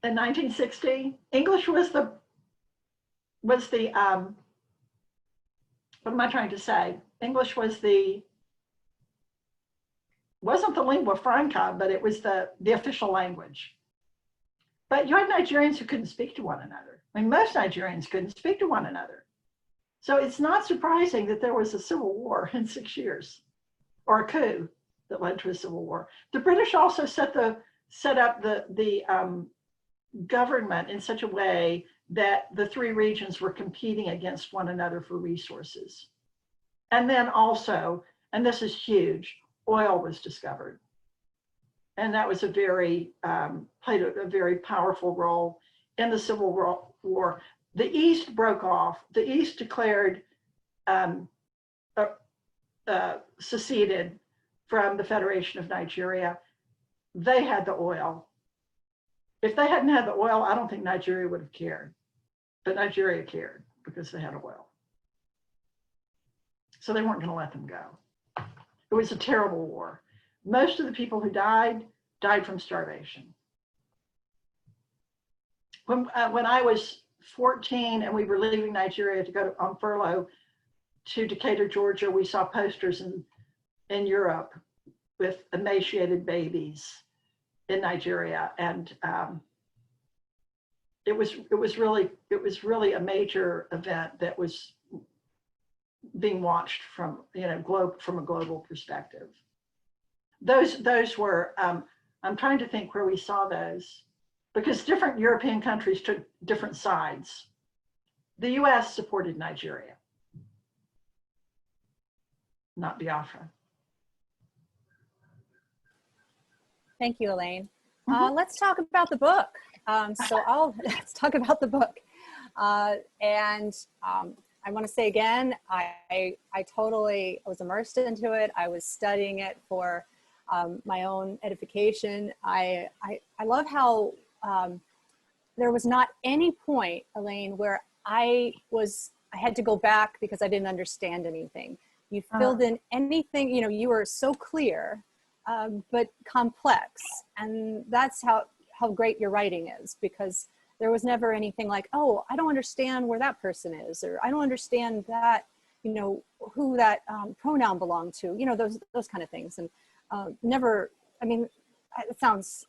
in 1960, English was the what am I trying to say? English wasn't the lingua franca, but it was the official language. But you had Nigerians who couldn't speak to one another. I mean, most Nigerians couldn't speak to one another. So it's not surprising that there was a civil war in 6 years, or a coup that led to a civil war. The British also set up the government in such a way that the three regions were competing against one another for resources. And then also, and this is huge, oil was discovered. And that was played a very powerful role in the Civil War. The East broke off. The East declared, seceded from the Federation of Nigeria. They had the oil. If they hadn't had the oil, I don't think Nigeria would have cared. But Nigeria cared because they had oil. So they weren't going to let them go. It was a terrible war. Most of the people who died from starvation. When I was 14 and we were leaving Nigeria to go on furlough to Decatur, Georgia, we saw posters in Europe with emaciated babies in Nigeria, and it was really a major event that was being watched from a global perspective. Those were I'm trying to think where we saw those. because different European countries took different sides. The US supported Nigeria, not Biafra. Thank you, Elaine. Mhm. Let's talk about the book. Let's talk about the book. I want to say again, I totally was immersed into it. I was studying it for my own edification. I love how there was not any point, Elaine, where I had to go back because I didn't understand anything. You filled in anything, you know, you were so clear, but complex. And that's how great your writing is, because there was never anything like, oh, I don't understand where that person is, or I don't understand that, you know, who that pronoun belonged to, you know, those kind of things. And never, I mean, it sounds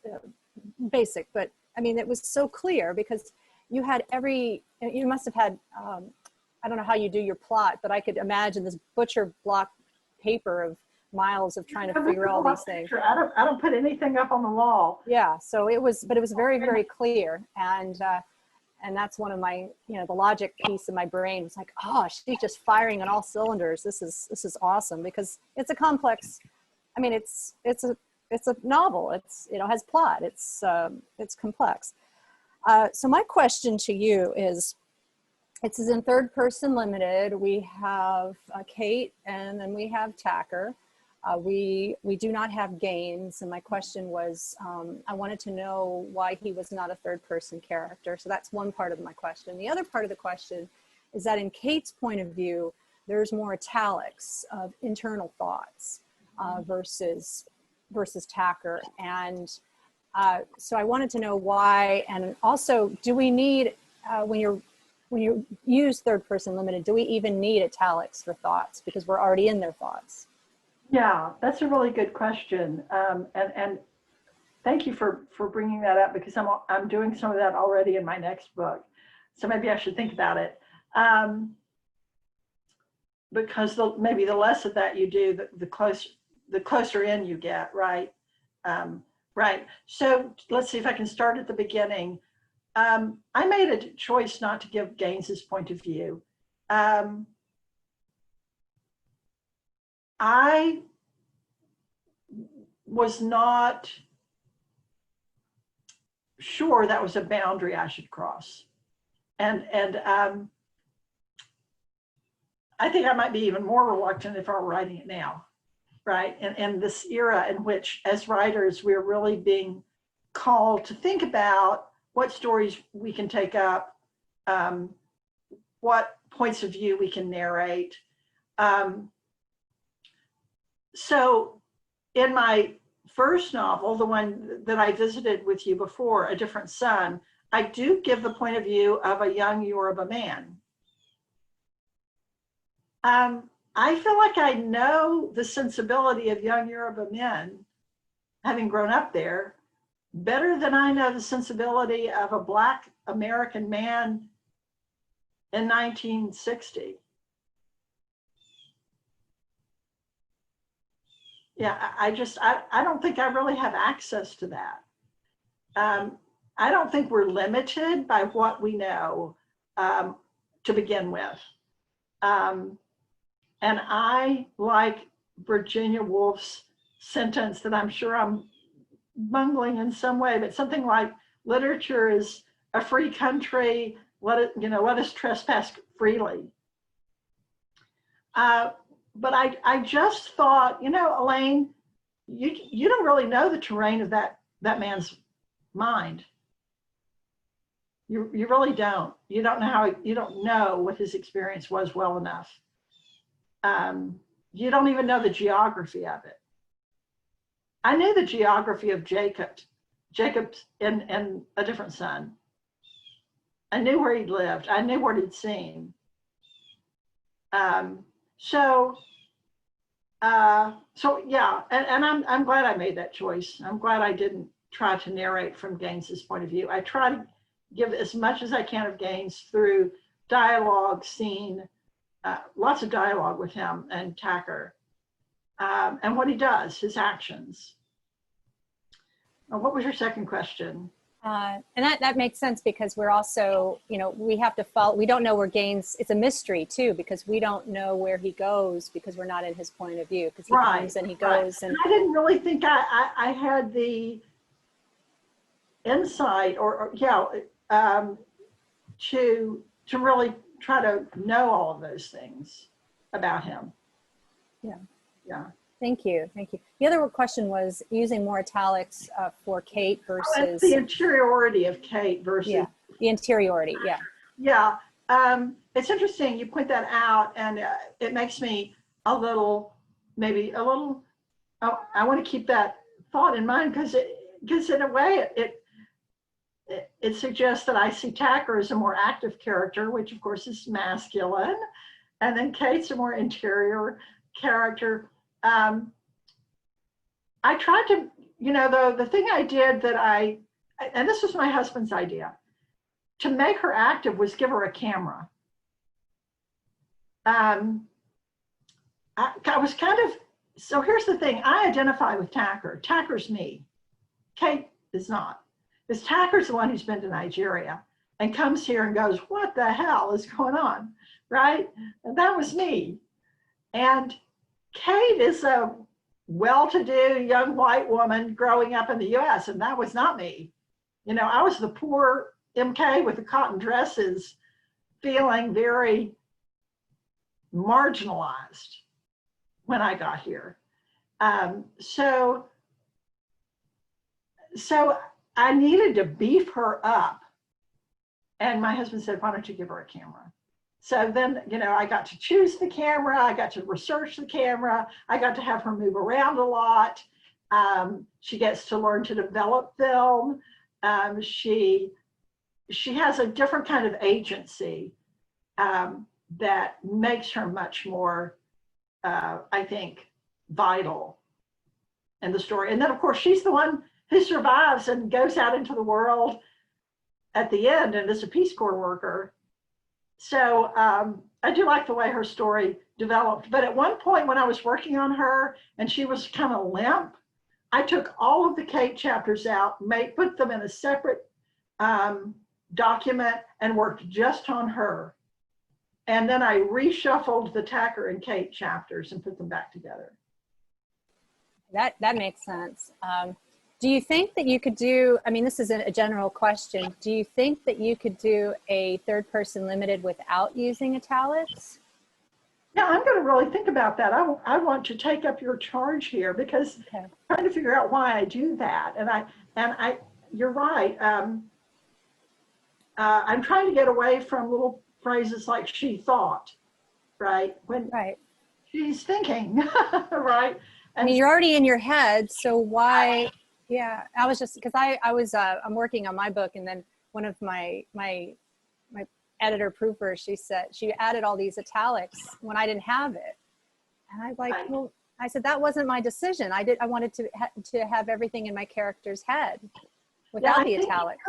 basic, but I mean, it was so clear because you had you must have had, I don't know how you do your plot, but I could imagine this butcher block paper of miles of trying to figure all these things. I don't put anything up on the wall. Yeah, so it was very, very clear. And that's one of my, you know, the logic piece of my brain was like, oh, she's just firing on all cylinders. This is awesome, because it's a complex, I mean, it's a novel. It's, you know, has plot. It's complex. So my question to you is, it's in third person limited. We have Kate, and then we have Tacker. We do not have Gaines, and my question was, I wanted to know why he was not a third person character. So that's one part of my question. The other part of the question is that in Kate's point of view, there's more italics of internal thoughts versus Tacker. And so I wanted to know why, and also, do we need, when you use third person limited, do we even need italics for thoughts, because we're already in their thoughts? Yeah, that's a really good question. And thank you for bringing that up, because I'm doing some of that already in my next book. So maybe I should think about it. Because maybe the less of that you do, the closer in you get, right? Right. So let's see if I can start at the beginning. I made a choice not to give Gaines's point of view. I was not sure that was a boundary I should cross. And I think I might be even more reluctant if I were writing it now, right? And this era in which, as writers, we're really being called to think about what stories we can take up, what points of view we can narrate. So in my first novel, the one that I visited with you before, A Different Sun, I do give the point of view of a young Yoruba man. I feel like I know the sensibility of young Yoruba men, having grown up there, better than I know the sensibility of a Black American man in 1960. Yeah, I don't think I really have access to that. I don't think we're limited by what we know to begin with. And I like Virginia Woolf's sentence that I'm sure I'm bungling in some way, but something like, literature is a free country, let us trespass freely. But I just thought, Elaine, you don't really know the terrain of that man's mind. You really don't. You don't know what his experience was well enough. You don't even know the geography of it. I knew the geography of Jacob's in A Different Sun. I knew where he'd lived. I knew what he'd seen. So yeah, and I'm glad I made that choice. I'm glad I didn't try to narrate from Gaines's point of view. I try to give as much as I can of Gaines through dialogue, scene, lots of dialogue with him and Tacker, and what he does, his actions. What was your second question? And that makes sense because we're also, you know, we have to follow, we don't know where Gaines, it's a mystery too, because we don't know where he goes because we're not in his point of view, because he comes and he goes. And I didn't really think I had the insight to really try to know all of those things about him. Yeah. Thank you. The other question was using more italics for Kate versus the interiority of Kate versus the interiority. Yeah. It's interesting you point that out, and it makes me a little. I want to keep that thought in mind because in a way it suggests that I see Tacker as a more active character, which of course is masculine, and then Kate's a more interior character. I tried to, the thing I did and this was my husband's idea, to make her active was give her a camera. I was so here's the thing, I identify with Tacker. Tacker's me. Kate is not. Because Tacker's the one who's been to Nigeria and comes here and goes, what the hell is going on, right? And that was me. And Kate is a well-to-do young white woman growing up in the US, and that was not me. I was the poor MK with the cotton dresses, feeling very marginalized when I got here. So I needed to beef her up. And my husband said, why don't you give her a camera? So then, I got to choose the camera. I got to research the camera. I got to have her move around a lot. She gets to learn to develop film. She has a different kind of agency that makes her much more, I think, vital in the story. And then, of course, she's the one who survives and goes out into the world at the end and is a Peace Corps worker. So I do like the way her story developed. But at one point when I was working on her and she was kind of limp, I took all of the Kate chapters out, put them in a separate document and worked just on her. And then I reshuffled the Tacker and Kate chapters and put them back together. That makes sense. Do you think that you could do, this is a general question, do you think that you could do a third person limited without using italics? Yeah, I'm going to really think about that. I want to take up your charge here because I'm trying to figure out why I do that. And you're right. I'm trying to get away from little phrases like she thought, right? Right. She's thinking, right? And you're already in your head, so why? Yeah, I was just, because I'm working on my book, and then one of my editor proofers, she said, she added all these italics when I didn't have it. And I was like, well, I said, that wasn't my decision. I wanted to have everything in my character's head without the italics.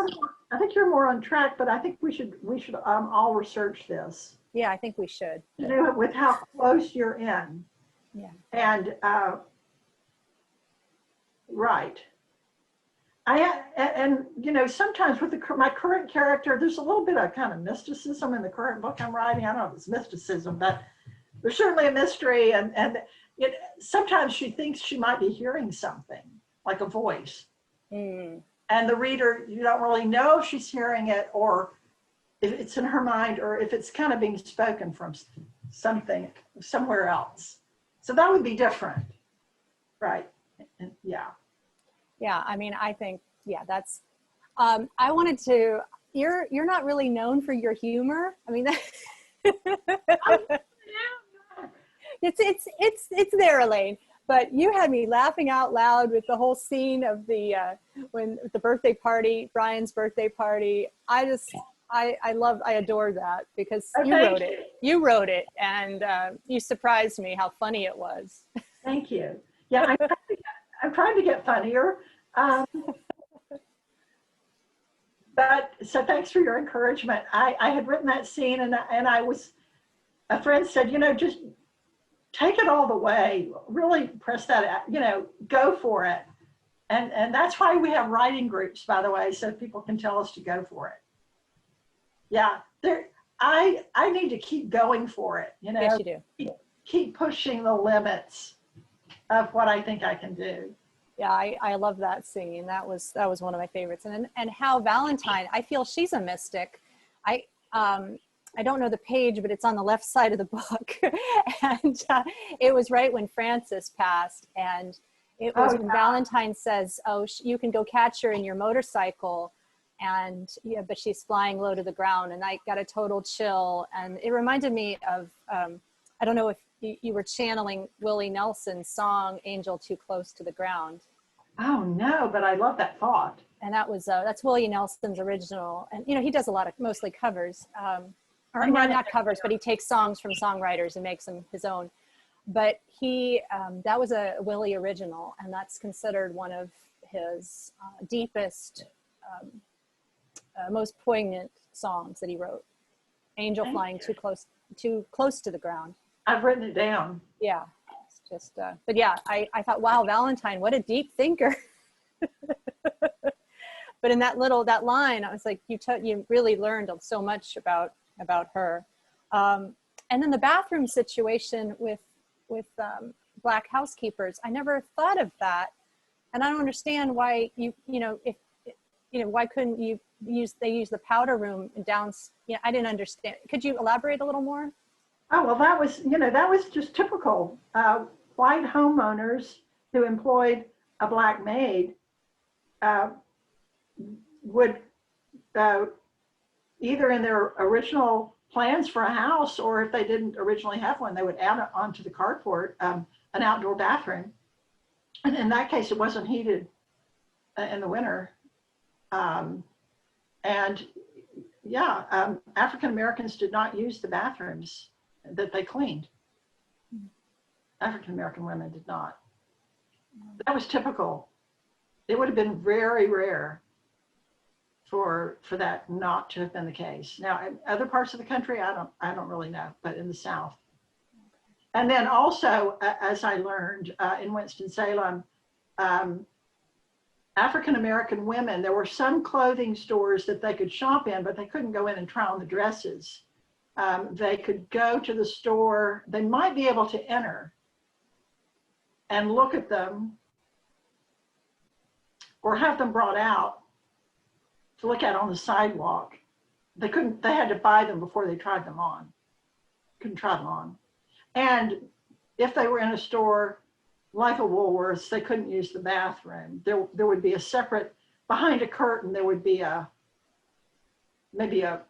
I think you're more on track, but I think we should all research this. Yeah, I think we should. Do it with how close you're in. Yeah. And, right. Sometimes with my current character, there's a little bit of kind of mysticism in the current book I'm writing. I don't know if it's mysticism, but there's certainly a mystery. And sometimes she thinks she might be hearing something, like a voice. Mm. And the reader, you don't really know if she's hearing it or if it's in her mind or if it's kind of being spoken from something somewhere else. So that would be different. Right. And, yeah. Yeah, I think, that's, I wanted to, you're not really known for your humor. It's there, Elaine, but you had me laughing out loud with the whole scene of the birthday party, Brian's birthday party. I adore that because you wrote it and you surprised me how funny it was. Thank you. Yeah, I'm trying to get funnier. But so thanks for your encouragement. I had written that scene and a friend said, just take it all the way, really press that, go for it. And that's why we have writing groups, by the way, so people can tell us to go for it. Yeah, I need to keep going for it, you know. Yes, you do. Keep pushing the limits of what I think I can do. Yeah, I love that scene. That was one of my favorites. And how Valentine, I feel she's a mystic. I don't know the page, but it's on the left side of the book. And it was right when Frances passed. And it was when Valentine says, oh, you can go catch her in your motorcycle. And yeah, but she's flying low to the ground. And I got a total chill. And it reminded me of, I don't know if you were channeling Willie Nelson's song, Angel Too Close to the Ground. Oh no, but I love that thought. And that was, that's Willie Nelson's original. And, you know, he does a lot of, mostly covers, or not covers, but he takes songs from songwriters and makes them his own. But he, that was a Willie original, and that's considered one of his deepest, most poignant songs that he wrote. Angel Flying Too Close to the Ground. I've written it down. Yeah, it's just, but yeah, I thought, wow, Valentine, what a deep thinker. But in that line, I was like, you really learned so much about her. And then the bathroom situation with Black housekeepers, I never thought of that. And I don't understand why why couldn't you use the powder room down, I didn't understand. Could you elaborate a little more? Oh, well, that was just typical. White homeowners who employed a Black maid would either in their original plans for a house, or if they didn't originally have one, they would add it onto the carport, an outdoor bathroom. And in that case, it wasn't heated in the winter. African Americans did not use the bathrooms that they cleaned. African American women did not. That was typical. It would have been very rare for that not to have been the case. Now, in other parts of the country, I don't really know, but in the South. And then also, as I learned in Winston-Salem, African American women, there were some clothing stores that they could shop in, but they couldn't go in and try on the dresses. They could go to the store, they might be able to enter and look at them or have them brought out to look at on the sidewalk. They had to buy them before they tried them on. Couldn't try them on. And if they were in a store like a Woolworths, they couldn't use the bathroom. There would be a separate, behind a curtain, there would be maybe a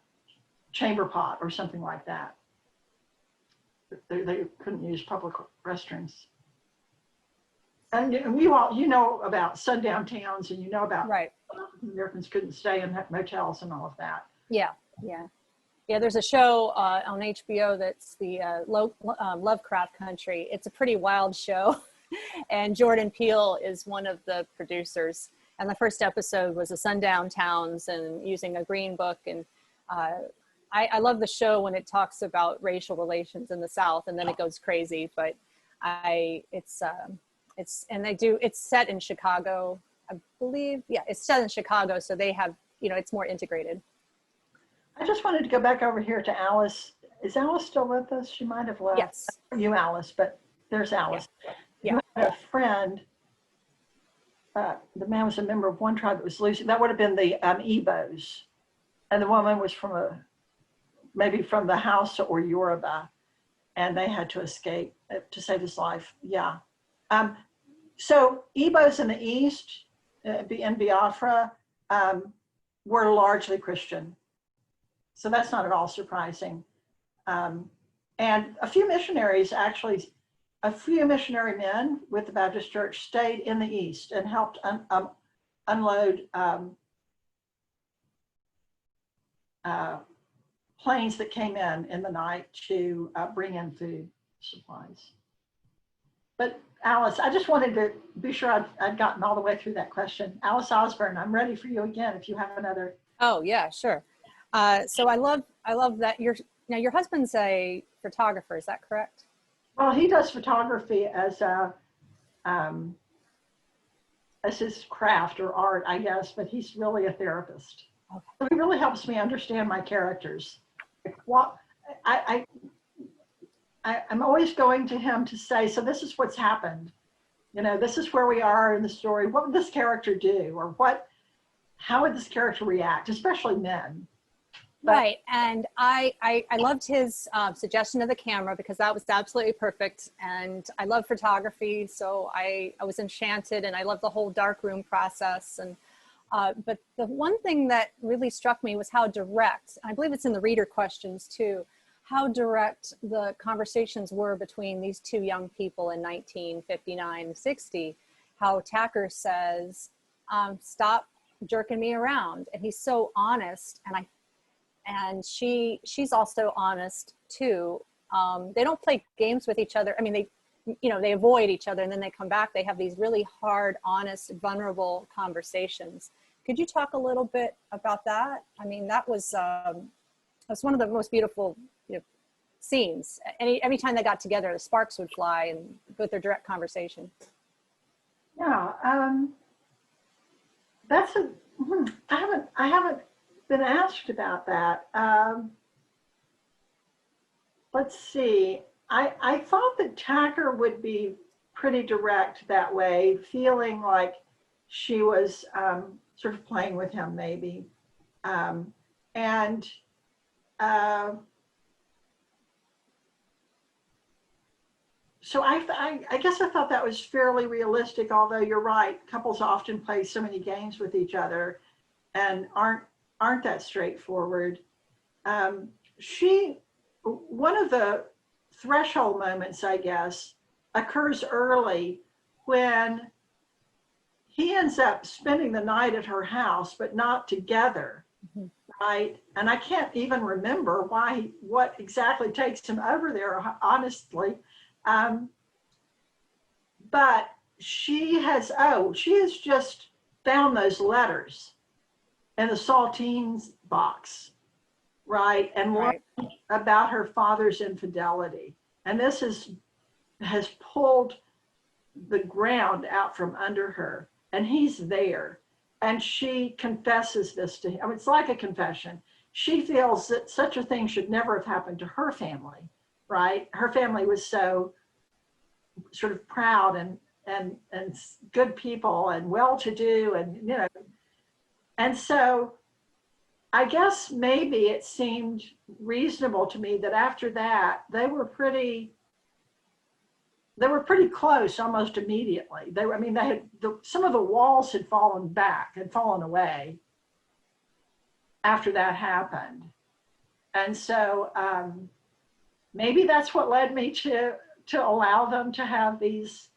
chamber pot or something like that. They couldn't use public restrooms. And you know about sundown towns, and you know about right. Americans couldn't stay in motels and all of that. Yeah. There's a show on HBO that's the Lovecraft Country. It's a pretty wild show, and Jordan Peele is one of the producers. And the first episode was the sundown towns and using a green book. And I love the show when it talks about racial relations in the South, and then it goes crazy. But it's set in Chicago, I believe. Yeah, it's set in Chicago, so they have, it's more integrated. I just wanted to go back over here to Alice. Is Alice still with us? She might have left. Yes. You, Alice, but there's Alice. Yeah. You had a friend. The man was a member of one tribe that was losing. That would have been the Igbos, and the woman was maybe from the Hausa or Yoruba, and they had to escape to save his life. Yeah. So Igbos in the East, in Biafra, were largely Christian. So that's not at all surprising. And a few missionary men with the Baptist Church stayed in the East and helped unload planes that came in the night to bring in food supplies. But Alice, I just wanted to be sure I'd gotten all the way through that question. Alice Osborne, I'm ready for you again if you have another. Oh yeah, sure. So I love that your husband's a photographer, is that correct? Well, he does photography as as his craft or art, I guess, but he's really a therapist. Okay. So he really helps me understand my characters. Like, what I'm always going to him to say, so this is what's happened. You know, this is where we are in the story. What would this character do? Or how would this character react, especially men? But, right. And I loved his suggestion of the camera, because that was absolutely perfect. And I love photography. So I was enchanted, and I love the whole darkroom process. And but the one thing that really struck me was how direct, I believe it's in the reader questions too, how direct the conversations were between these two young people in 1959, 60, how Tacker says, stop jerking me around. And he's so honest. And she's also honest too. They don't play games with each other. I mean, they avoid each other, and then they come back. They have these really hard, honest, vulnerable conversations. Could you talk a little bit about that? I mean, that was one of the most beautiful, scenes. Every time they got together, the sparks would fly, and with their direct conversation. yeah, I haven't been asked about that. Let's see. I thought that Tacker would be pretty direct that way, feeling like she was sort of playing with him, maybe. So I guess I thought that was fairly realistic, although you're right, couples often play so many games with each other and aren't that straightforward. One of the threshold moments, I guess, occurs early when he ends up spending the night at her house, but not together, right? And I can't even remember what exactly takes him over there, honestly. But she has just found those letters in the saltines box, right? And learned about her father's infidelity. And this has pulled the ground out from under her, and he's there. And she confesses this to him. I mean, it's like a confession. She feels that such a thing should never have happened to her family, right? Her family was so sort of proud and good people and well-to-do, and and so I guess maybe it seemed reasonable to me that after that they were pretty close almost immediately. Some of the walls had fallen away after that happened, and so maybe that's what led me to allow them to have these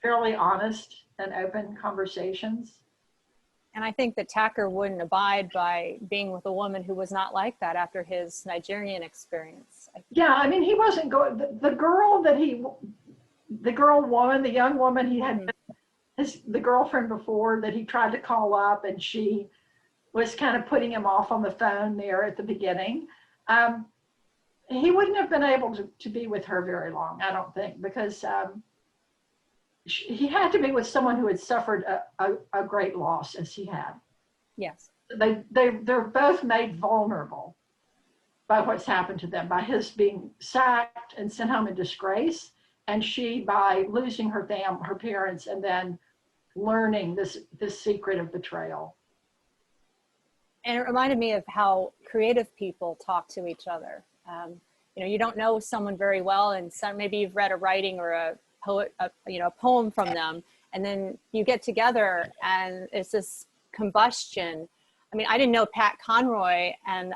fairly honest and open conversations. And I think that Tacker wouldn't abide by being with a woman who was not like that after his Nigerian experience. Yeah, I mean, he wasn't going, the young woman he had, the girlfriend before that he tried to call up, and she was kind of putting him off on the phone there at the beginning. He wouldn't have been able to be with her very long, I don't think, because he had to be with someone who had suffered a great loss as he had. Yes. They're both made vulnerable by what's happened to them, by his being sacked and sent home in disgrace, and she by losing her parents, and then learning this secret of betrayal. And it reminded me of how creative people talk to each other. You don't know someone very well, and maybe you've read a writing or a poem from them, and then you get together and it's this combustion. I mean, I didn't know Pat Conroy, and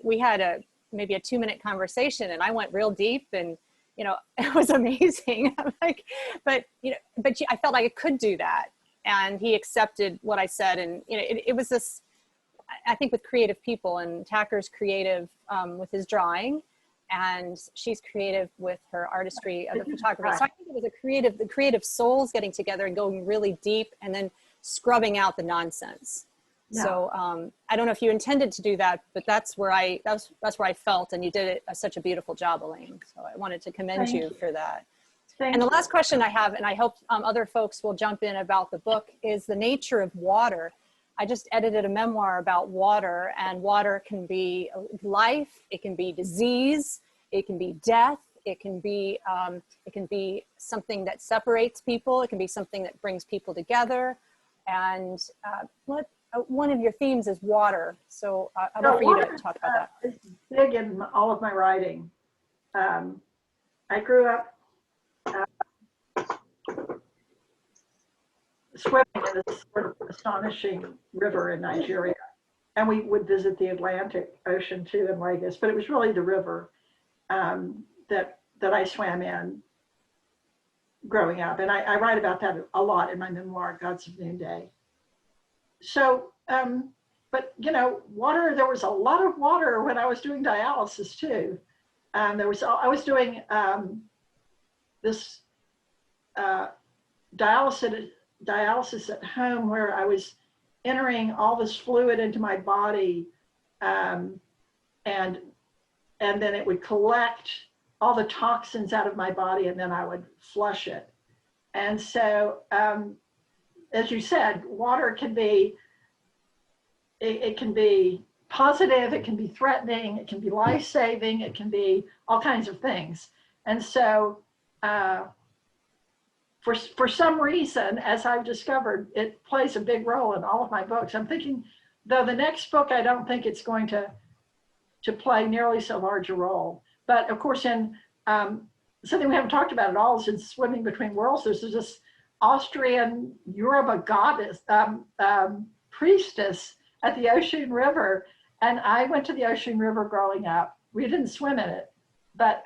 we had maybe a 2-minute conversation, and I went real deep, and it was amazing. but I felt like I could do that, and he accepted what I said, and it was this. I think with creative people, and Tacker's creative with his drawing, and she's creative with her artistry of the photography. So I think it was the creative souls getting together and going really deep, and then scrubbing out the nonsense. Yeah. So I don't know if you intended to do that, but that's where I felt, and you did it such a beautiful job, Elaine. So I wanted to commend you for that. And the last question I have, and I hope other folks will jump in about the book, is the nature of water. I just edited a memoir about water, and water can be life, it can be disease, it can be death, it can be something that separates people, it can be something that brings people together. And one of your themes is water. So I'd love for you to talk about that. It's big in all of my writing. I grew up swimming in this sort of astonishing river in Nigeria. And we would visit the Atlantic Ocean too in Lagos, but it was really the river that I swam in growing up. And I write about that a lot in my memoir, Gods of Noonday. So, but you know, water, there was a lot of water when I was doing dialysis too. I was doing this dialysis at home where I was entering all this fluid into my body, and then it would collect all the toxins out of my body, and then I would flush it. And so, as you said, water can be, it can be positive, it can be threatening, it can be life-saving, it can be all kinds of things. And so, for some reason, as I've discovered, it plays a big role in all of my books. I'm thinking, though the next book, I don't think it's going to play nearly so large a role. But of course, in something we haven't talked about at all is in Swimming Between Worlds, there's this Austrian Yoruba goddess, priestess at the Ocean River. And I went to the Ocean River growing up. We didn't swim in it, but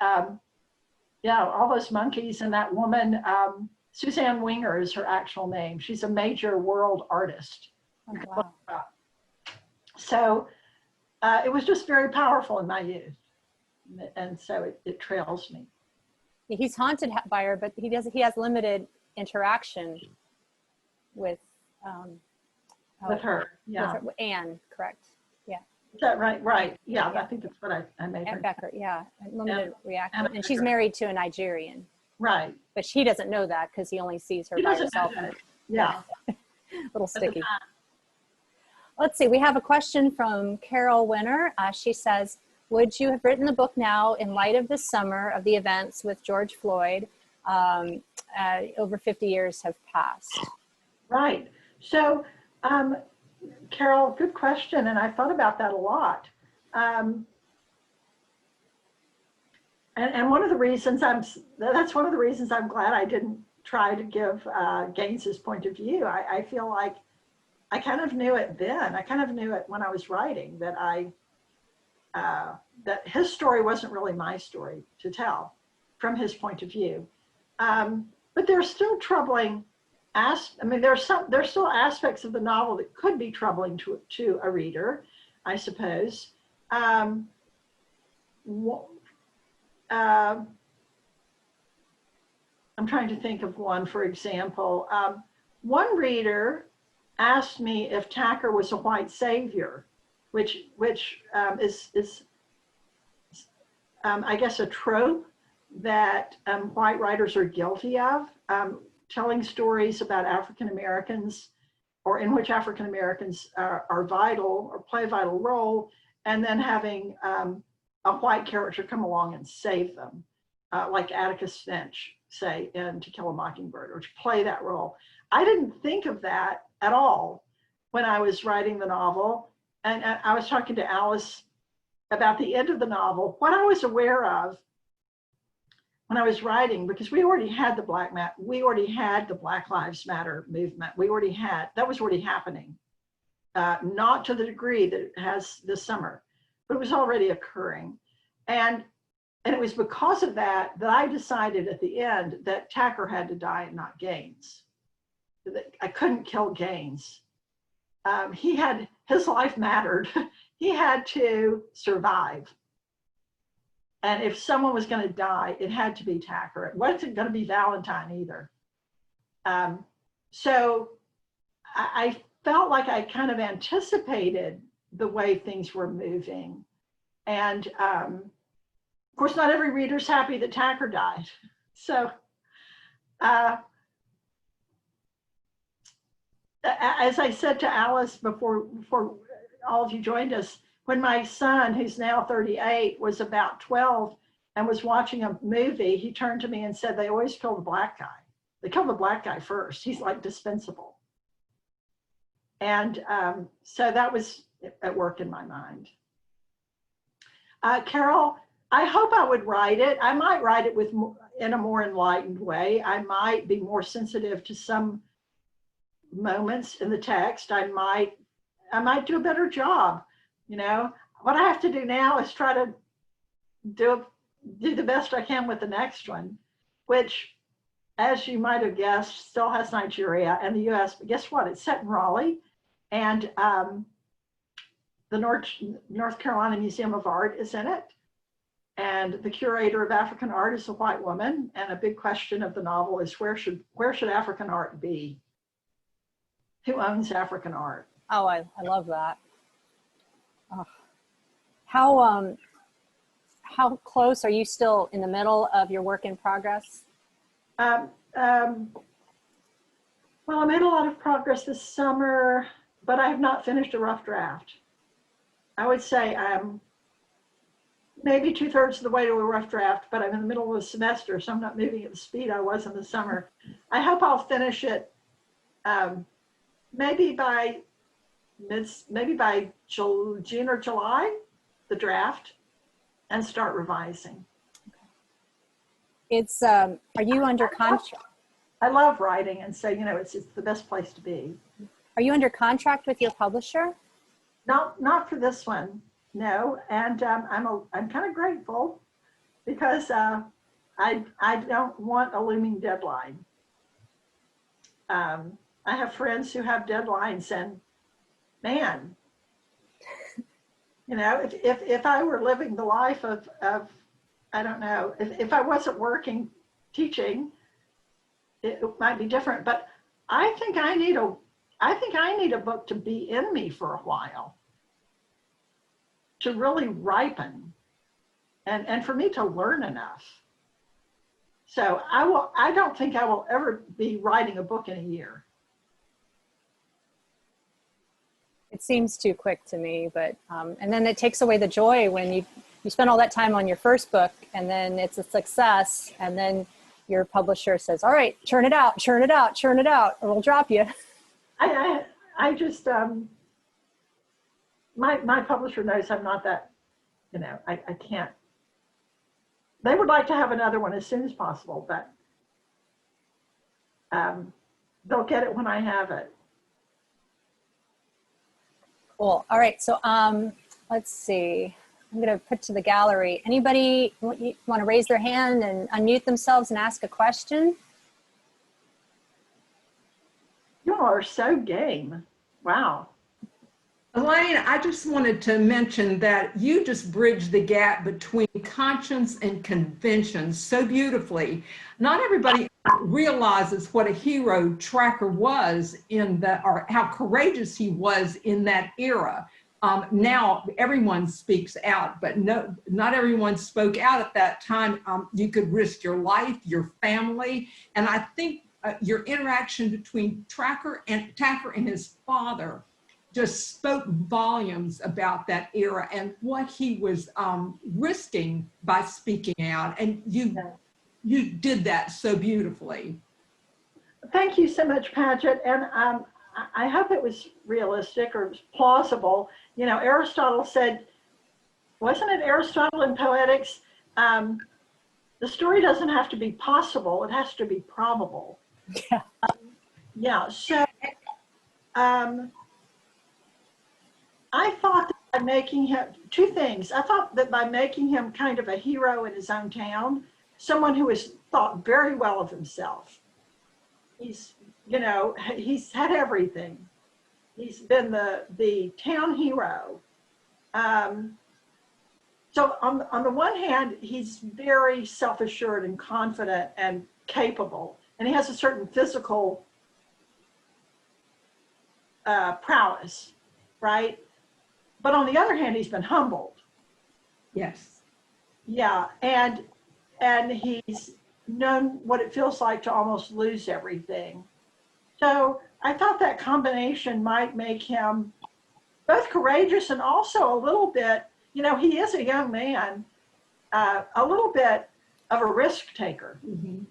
yeah, all those monkeys and that woman, Suzanne Winger is her actual name. She's a major world artist. Oh, wow. So it was just very powerful in my youth. And so it trails me. He's haunted by her, but he has limited interaction with her. Yeah. With Anne, correct? Yeah. Is that right? Right. Yeah, I think that's what I made her. Anne Becker, yeah. Limited reaction. And she's married to a Nigerian. Right. But she doesn't know that because he only sees her by herself. Yeah. Little sticky. Let's see, we have a question from Carol Winter. She says, would you have written the book now in light of the summer of the events with George Floyd? Over 50 years have passed. Right. So, Carol, good question. And I thought about that a lot. And one of the reasons that's one of the reasons I'm glad I didn't try to give Gaines's point of view. I feel like I kind of knew it then. I kind of knew it when I was writing that that his story wasn't really my story to tell from his point of view. But there's still troubling there's still aspects of the novel that could be troubling to a reader, I suppose. I'm trying to think of one, for example. One reader asked me if Tacker was a white savior, which is I guess a trope that white writers are guilty of, telling stories about African Americans, or in which African Americans are vital or play a vital role, and then having a white character come along and save them, like Atticus Finch, say, in To Kill a Mockingbird, or to play that role. I didn't think of that at all when I was writing the novel. And I was talking to Alice about the end of the novel. What I was aware of when I was writing, because we already had the Black Lives Matter movement. That was already happening, not to the degree that it has this summer, but it was already occurring. And it was because of that I decided at the end that Tacker had to die and not Gaines. I couldn't kill Gaines. His life mattered. He had to survive. And if someone was going to die, it had to be Tacker. It wasn't going to be Valentine either. So I felt like I kind of anticipated the way things were moving. And of course, not every reader's happy that Tacker died. So As I said to Alice before all of you joined us, when my son, who's now 38, was about 12 and was watching a movie, he turned to me and said, they always kill the black guy. They kill the black guy first. He's like dispensable. And so that was at work in my mind. Carol, I hope I would write it. I might write it in a more enlightened way. I might be more sensitive to some moments in the text. I might do a better job. You know, what I have to do now is try to do the best I can with the next one, which, as you might have guessed, still has Nigeria and the US, but guess what? It's set in Raleigh, and the North Carolina Museum of Art is in it. And the curator of African art is a white woman. And a big question of the novel is where should African art be? Who owns African art? Oh, I love that. Oh. How close are you still in the middle of your work in progress? Well, I made a lot of progress this summer, but I have not finished a rough draft. I would say I'm maybe 2/3 of the way to a rough draft, but I'm in the middle of the semester, so I'm not moving at the speed I was in the summer. I hope I'll finish it maybe by June or July, the draft, and start revising. It's are you under contract? I love writing, and so it's the best place to be. Are you under contract with your publisher? Not for this one, no. And I'm kind of grateful because I don't want a looming deadline. I have friends who have deadlines, and man, if I were living the life of I don't know, if I wasn't working teaching, it might be different. But I think I need a book to be in me for a while, to really ripen, and for me to learn enough. So I don't think I will ever be writing a book in a year. It seems too quick to me, but and then it takes away the joy when you spend all that time on your first book, and then it's a success, and then your publisher says, all right, churn it out, or we'll drop you. I just, my publisher knows I'm not that, I can't. They would like to have another one as soon as possible, but they'll get it when I have it. Cool. All right. So let's see. I'm going to put to the gallery. Anybody want to raise their hand and unmute themselves and ask a question? You all are so game. Wow. Elaine, I just wanted to mention that you just bridged the gap between conscience and convention so beautifully. Not everybody realizes what a hero Tacker was or how courageous he was in that era. Now everyone speaks out, but not everyone spoke out at that time. You could risk your life, your family, and I think your interaction between Tacker and his father just spoke volumes about that era and what he was risking by speaking out. And you did that so beautifully. Thank you so much, Paget. And I hope it was realistic or plausible. Aristotle said, wasn't it Aristotle in Poetics? The story doesn't have to be possible, it has to be probable. Yeah. Yeah, so I thought that by making him, two things. I thought that by making him kind of a hero in his own town, someone who has thought very well of himself. He's had everything. He's been the town hero. So on the one hand, he's very self-assured and confident and capable, and he has a certain physical prowess, right? But on the other hand, he's been humbled. Yes. Yeah, and he's known what it feels like to almost lose everything. So I thought that combination might make him both courageous and also a little bit, you know, he is a young man, a little bit of a risk taker. Mhm.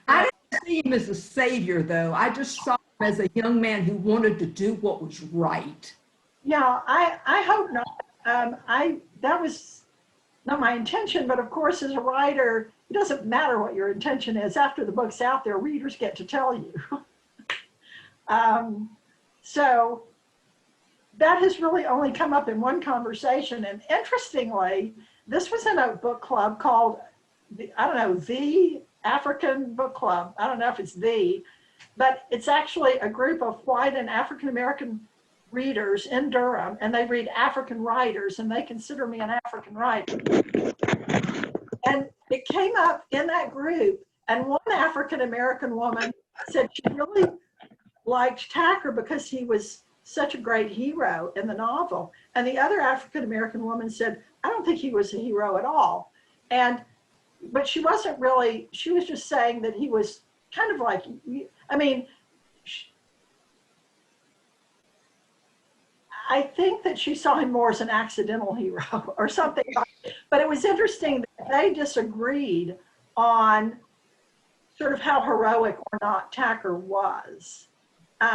I didn't see him as a savior, though. I just saw him as a young man who wanted to do what was right. Yeah, I hope not. That was not my intention, but of course, as a writer, it doesn't matter what your intention is. After the book's out there, readers get to tell you. So that has really only come up in one conversation. And interestingly, this was in a book club called, the African Book Club. I don't know if it's but it's actually a group of white and African-American readers in Durham, and they read African writers, and they consider me an African writer. And it came up in that group, and one African-American woman said she really liked Tacker because he was such a great hero in the novel. And the other African-American woman said, I don't think he was a hero at all. But she wasn't really, she was just saying that he was kind of like, I mean, I think that she saw him more as an accidental hero or something. But it was interesting that they disagreed on sort of how heroic or not Tacker was. So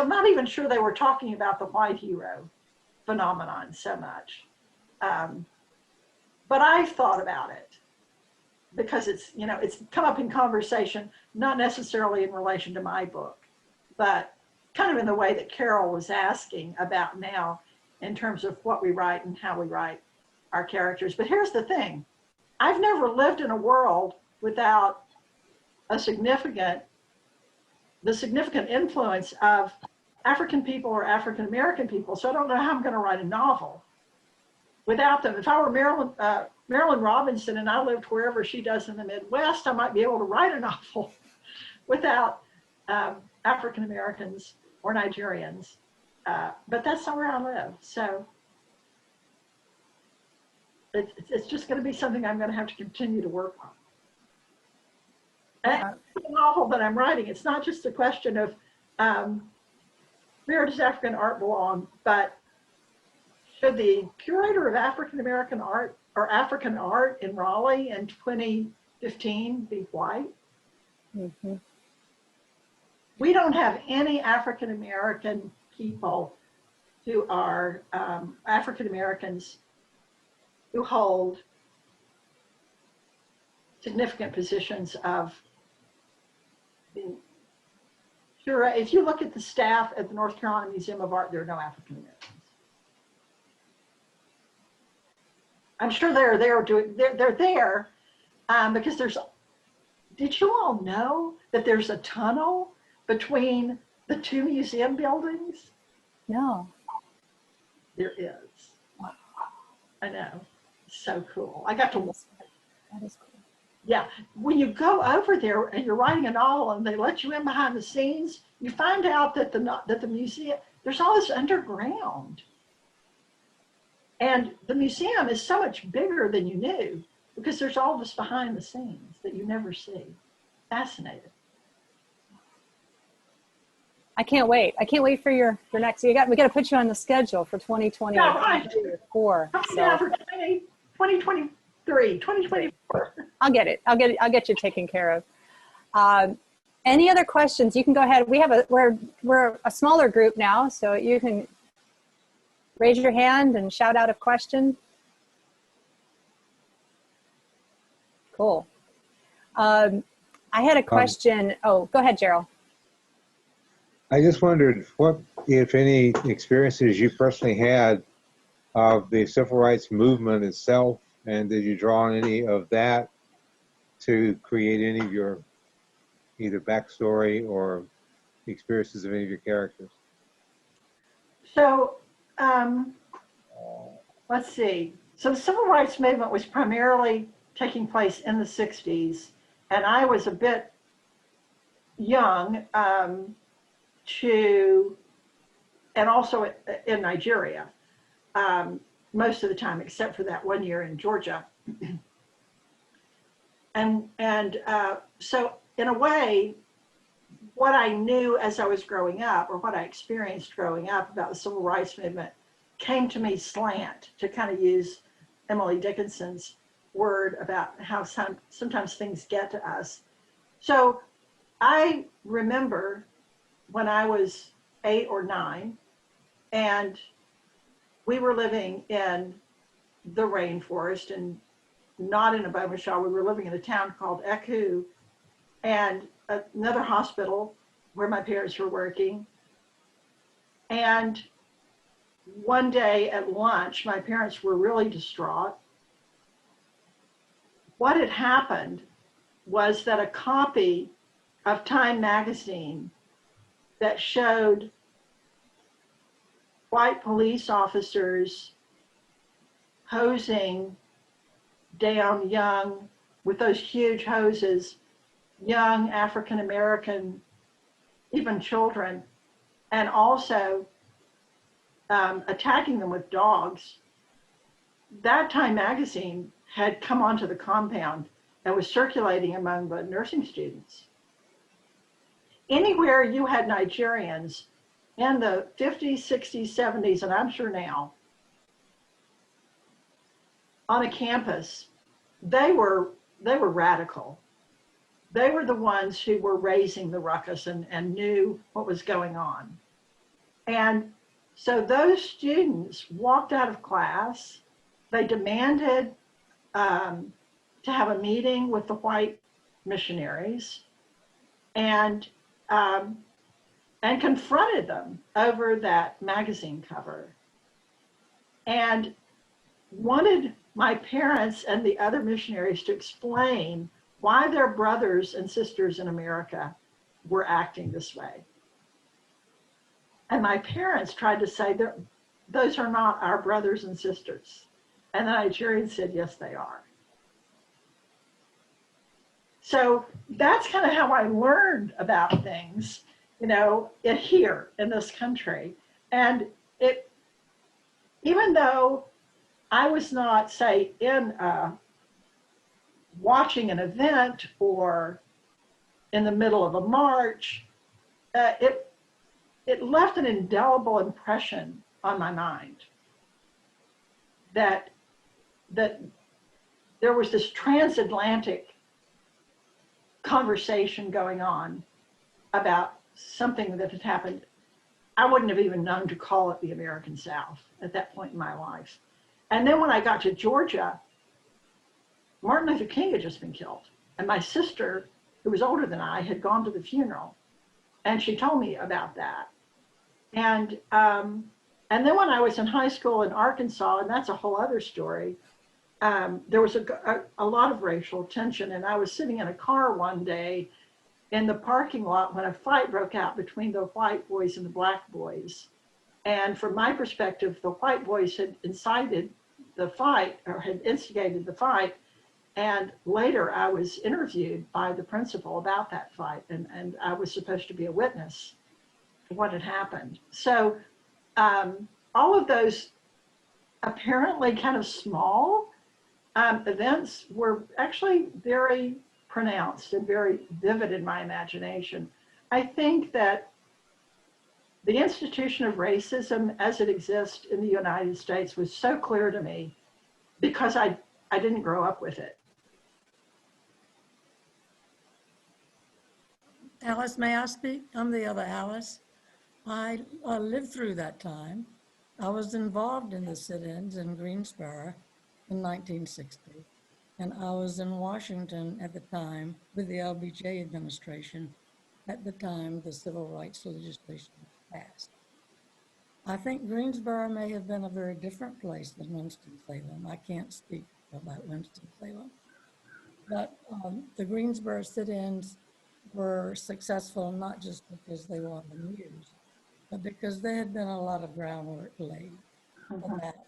I'm not even sure they were talking about the white hero phenomenon so much. But I've thought about it because it's, you know, it's come up in conversation, not necessarily in relation to my book, but kind of in the way that Carol was asking about now in terms of what we write and how we write our characters. But here's the thing. I've never lived in a world without the significant influence of African people or African American people. So I don't know how I'm going to write a novel without them. If I were Marilyn Robinson and I lived wherever she does in the Midwest, I might be able to write a novel without African Americans or Nigerians. But that's not where I live. So it's just going to be something I'm going to have to continue to work on. And the novel that I'm writing, it's not just a question of where does African art belong, but should the curator of African American art or African art in Raleigh in 2015 be white? Mm-hmm. We don't have any African American people who are African Americans who hold significant positions of sure. If you look at the staff at the North Carolina Museum of Art, there are no African Americans. I'm sure they're there because there's. Did you all know that there's a tunnel between the two museum buildings? No. There is. Wow. I know. So cool. I got to. That is cool. Yeah, when you go over there and you're writing a novel and they let you in behind the scenes, you find out that the museum, there's all this underground. And the museum is so much bigger than you knew because there's all this behind the scenes that you never see. Fascinating. I can't wait. I can't wait for your next. We got to put you on the schedule for 2020 Yeah, right. 2024. Yeah, for 2023, 2024. I'll get it. I'll get you taken care of. Any other questions? You can go ahead. We're a smaller group now, so you can raise your hand and shout out a question. Cool. I had a question. Go ahead, Gerald. I just wondered what, if any, experiences you personally had of the civil rights movement itself, and did you draw on any of that to create any of your either backstory or experiences of any of your characters? So let's see. So the civil rights movement was primarily taking place in the 60s, and I was a bit young and also in Nigeria most of the time, except for that one year in Georgia. So in a way, what I knew as I was growing up, or what I experienced growing up about the civil rights movement, came to me slant, to kind of use Emily Dickinson's word about how sometimes things get to us. So I remember when I was 8 or 9, and we were living in the rainforest, and not in a Beaumont. We were living in a town called Eku, and another hospital where my parents were working. And one day at lunch, my parents were really distraught. What had happened was that a copy of Time magazine that showed white police officers hosing down young, with those huge hoses, young African American, even children, and also attacking them with dogs. That Time magazine had come onto the compound and was circulating among the nursing students. Anywhere you had Nigerians in the 50s, 60s, 70s, and I'm sure now, on a campus, they were radical. They were the ones who were raising the ruckus and knew what was going on. And so those students walked out of class. They demanded to have a meeting with the white missionaries, and confronted them over that magazine cover, and wanted my parents and the other missionaries to explain why their brothers and sisters in America were acting this way. And my parents tried to say, those are not our brothers and sisters. And the Nigerians said, yes, they are. So that's kind of how I learned about things, here in this country. And even though I was not, say, in watching an event or in the middle of a march, it left an indelible impression on my mind that there was this transatlantic conversation going on about something that had happened. I wouldn't have even known to call it the American South at that point in my life. And then when I got to Georgia, Martin Luther King had just been killed. And my sister, who was older than I, had gone to the funeral. And she told me about that. And then when I was in high school in Arkansas, and that's a whole other story, there was a lot of racial tension. And I was sitting in a car one day in the parking lot when a fight broke out between the white boys and the black boys. And from my perspective, the white boys had incited the fight, or had instigated the fight. And later I was interviewed by the principal about that fight, and I was supposed to be a witness to what had happened. So all of those apparently kind of small events were actually very pronounced and very vivid in my imagination. I think that the institution of racism as it exists in the United States was so clear to me because I didn't grow up with it. Alice, may I speak? I'm the other Alice. I lived through that time. I was involved in the sit-ins in Greensboro in 1960. And I was in Washington at the time with the LBJ administration at the time the civil rights legislation was passed. I think Greensboro may have been a very different place than Winston-Salem. I can't speak about Winston-Salem. But the Greensboro sit-ins were successful not just because they won the news, but because there had been a lot of groundwork laid for that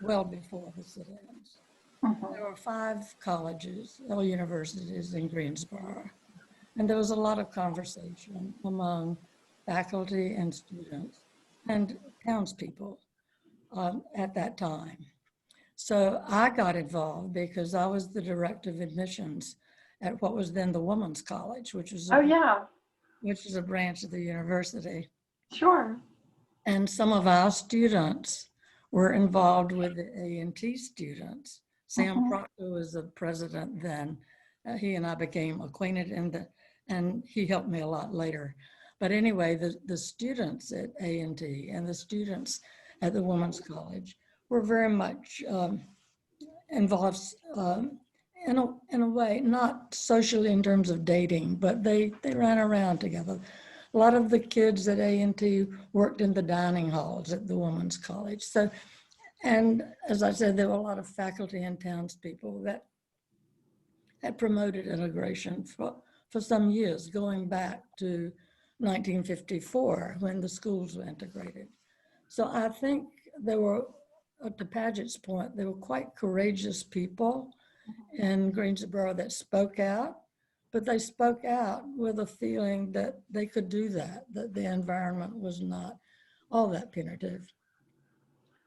well before the sit-ins. There were 5 colleges or universities in Greensboro, and there was a lot of conversation among faculty and students and townspeople at that time. So I got involved because I was the director of admissions at what was then the Women's College, which was Oh, yeah, which is a branch of the university. sure. And some of our students were involved with the A&T students. Sam Proctor was the president then. He and I became acquainted, and he helped me a lot later. But anyway, the students at A&T and the students at the Women's College were very much involved in a way, not socially in terms of dating, but they ran around together. A lot of the kids at A&T worked in the dining halls at the Women's College. So, and as I said, there were a lot of faculty and townspeople that had promoted integration for some years, going back to 1954 when the schools were integrated. So I think there were, to Paget's point, there were quite courageous people in Greensboro that spoke out, but they spoke out with a feeling that they could do that the environment was not all that punitive.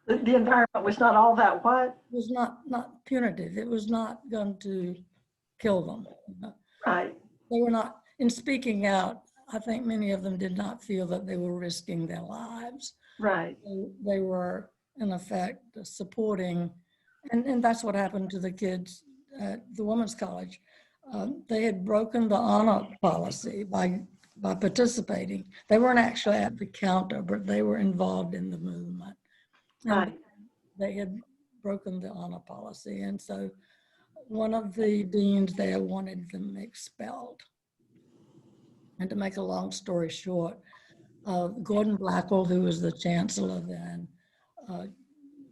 The environment was not all that what? It was not punitive. It was not going to kill them. You know? Right. They were not, in speaking out, I think many of them did not feel that they were risking their lives. Right. They were, in effect, supporting, and that's what happened to the kids at the Women's College. They had broken the honor policy by participating. They weren't actually at the counter, but they were involved in the movement. And Right. they had broken the honor policy. And so one of the deans there wanted them expelled. And to make a long story short, Gordon Blackwell, who was the chancellor then,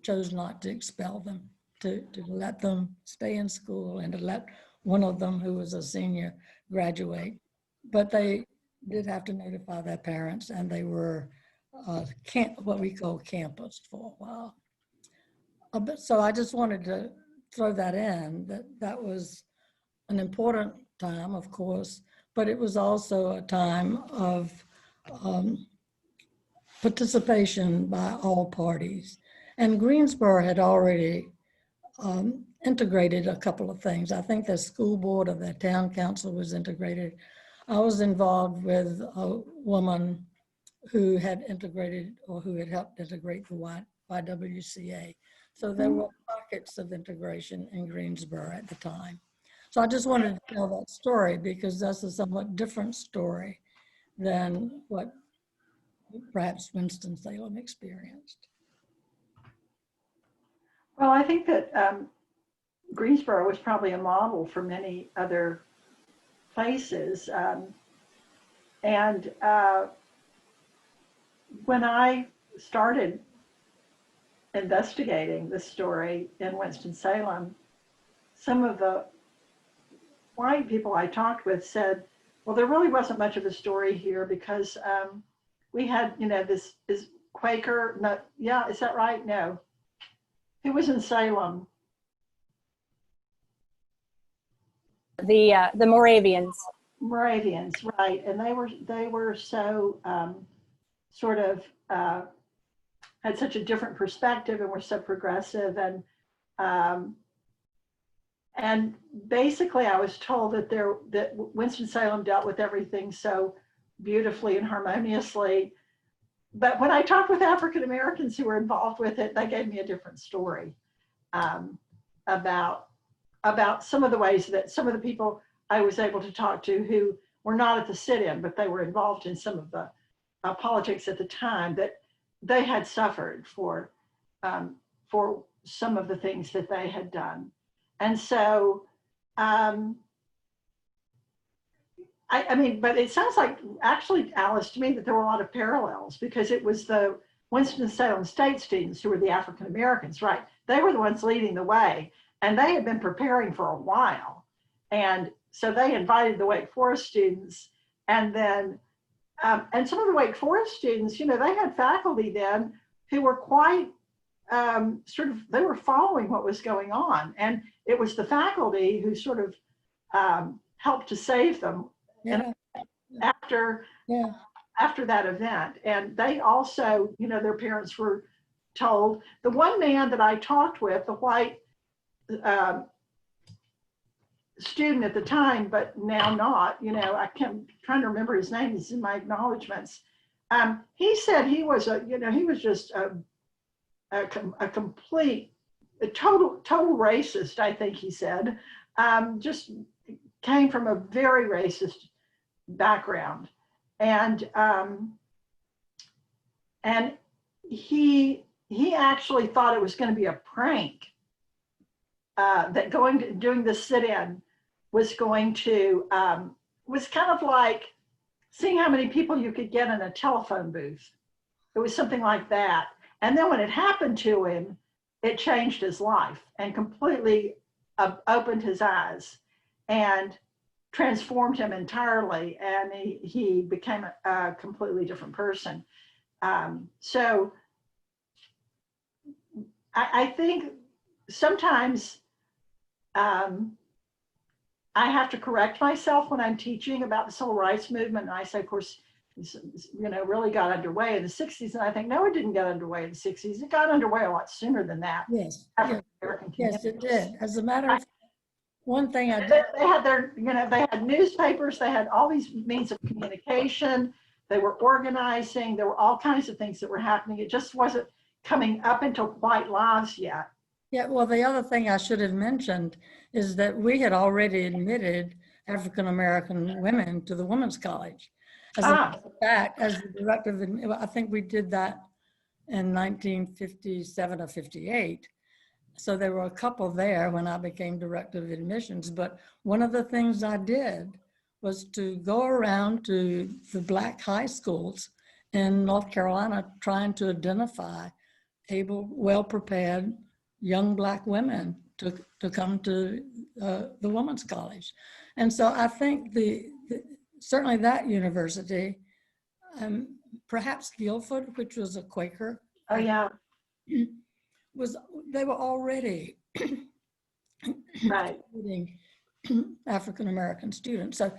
chose not to expel them, to let them stay in school and to let one of them, who was a senior, graduate. But they did have to notify their parents, and they were what we call campused for a while. So I just wanted to throw that in, that was an important time, of course, but it was also a time of participation by all parties. And Greensboro had already integrated a couple of things. I think the school board of the town council was integrated. I was involved with a woman who had integrated, or who had helped integrate the YWCA. So there were pockets of integration in Greensboro at the time. So I just wanted to tell that story because that's a somewhat different story than what perhaps Winston-Salem experienced. Well, I think that Greensboro was probably a model for many other places. When I started investigating the story in Winston-Salem, some of the white people I talked with said, well, there really wasn't much of a story here because we had, this is Quaker, no, yeah, is that right? No. Who was in Salem? The Moravians. Moravians, right. And they were so sort of had such a different perspective and were so progressive. And basically I was told that Winston-Salem dealt with everything so beautifully and harmoniously. But when I talked with African Americans who were involved with it, they gave me a different story about some of the ways that some of the people I was able to talk to who were not at the sit-in, but they were involved in some of the politics at the time, that they had suffered for some of the things that they had done. And so, I mean, but it sounds like actually, Alice, to me, that there were a lot of parallels because it was the Winston-Salem State students who were the African Americans, right? They were the ones leading the way, and they had been preparing for a while. And so they invited the Wake Forest students, and then, and some of the Wake Forest students, they had faculty then who were quite they were following what was going on. And it was the faculty who sort of helped to save them. Yeah. After that event. And they also, their parents were told. The one man that I talked with, the white student at the time, but now not, I can't, trying to remember his name, it's in my acknowledgments. He said he was he was just a complete, a total racist, I think he said. Just came from a very racist background. And he actually thought it was going to be a prank, that doing the sit-in was going to, was kind of like seeing how many people you could get in a telephone booth. It was something like that. And then when it happened to him, it changed his life and completely opened his eyes and transformed him entirely. And he became a completely different person. So I think sometimes I have to correct myself when I'm teaching about the civil rights movement. And I say, of course, really got underway in the 60s. And I think, no, it didn't get underway in the 60s. It got underway a lot sooner than that. Yes, African-American yes, it communities. did. As a matter of fact, one thing I did. They had their, they had newspapers, they had all these means of communication, they were organizing, there were all kinds of things that were happening. It just wasn't coming up into white lives yet. Yeah, well, the other thing I should have mentioned is that we had already admitted African-American women to the Women's College. As a matter of fact, as the director of, I think we did that in 1957 or 58. So there were a couple there when I became director of admissions. But one of the things I did was to go around to the black high schools in North Carolina trying to identify able, well-prepared young black women to come to the Women's College. And so I think certainly that university, perhaps Guilford, which was a Quaker. Oh yeah. They were already right. African-American students. So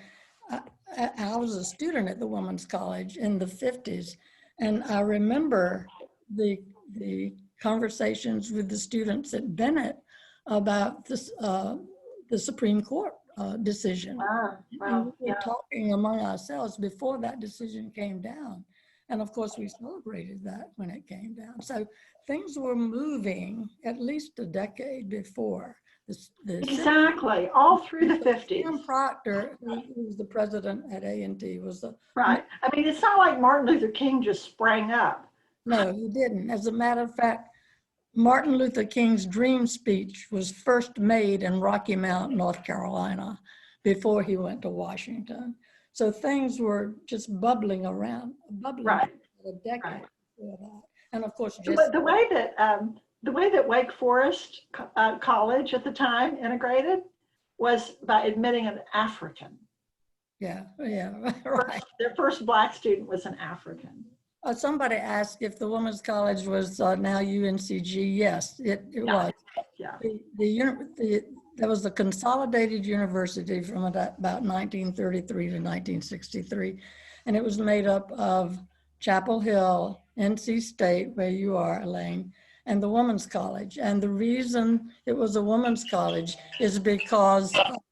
I was a student at the Women's College in the 50s. And I remember the conversations with the students at Bennett about this, the Supreme Court decision. Wow. And we were talking among ourselves before that decision came down. And of course, we celebrated that when it came down. So things were moving at least a decade before. Exactly, all through the 50s. Sam Proctor, who was the president at A&T, was the... Right. I mean, it's not like Martin Luther King just sprang up. No, he didn't. As a matter of fact, Martin Luther King's dream speech was first made in Rocky Mount, North Carolina, before he went to Washington. So things were just bubbling around, right. For a decade before that. And of course, the way that Wake Forest College at the time integrated was by admitting an African. Yeah, right. Their first black student was an African. Somebody asked if the Women's College was now UNCG. Yes, it was. Yeah. There was the Consolidated University from about 1933 to 1963, and it was made up of Chapel Hill, NC State, where you are, Elaine, and the Women's College. And the reason it was a women's college is because, the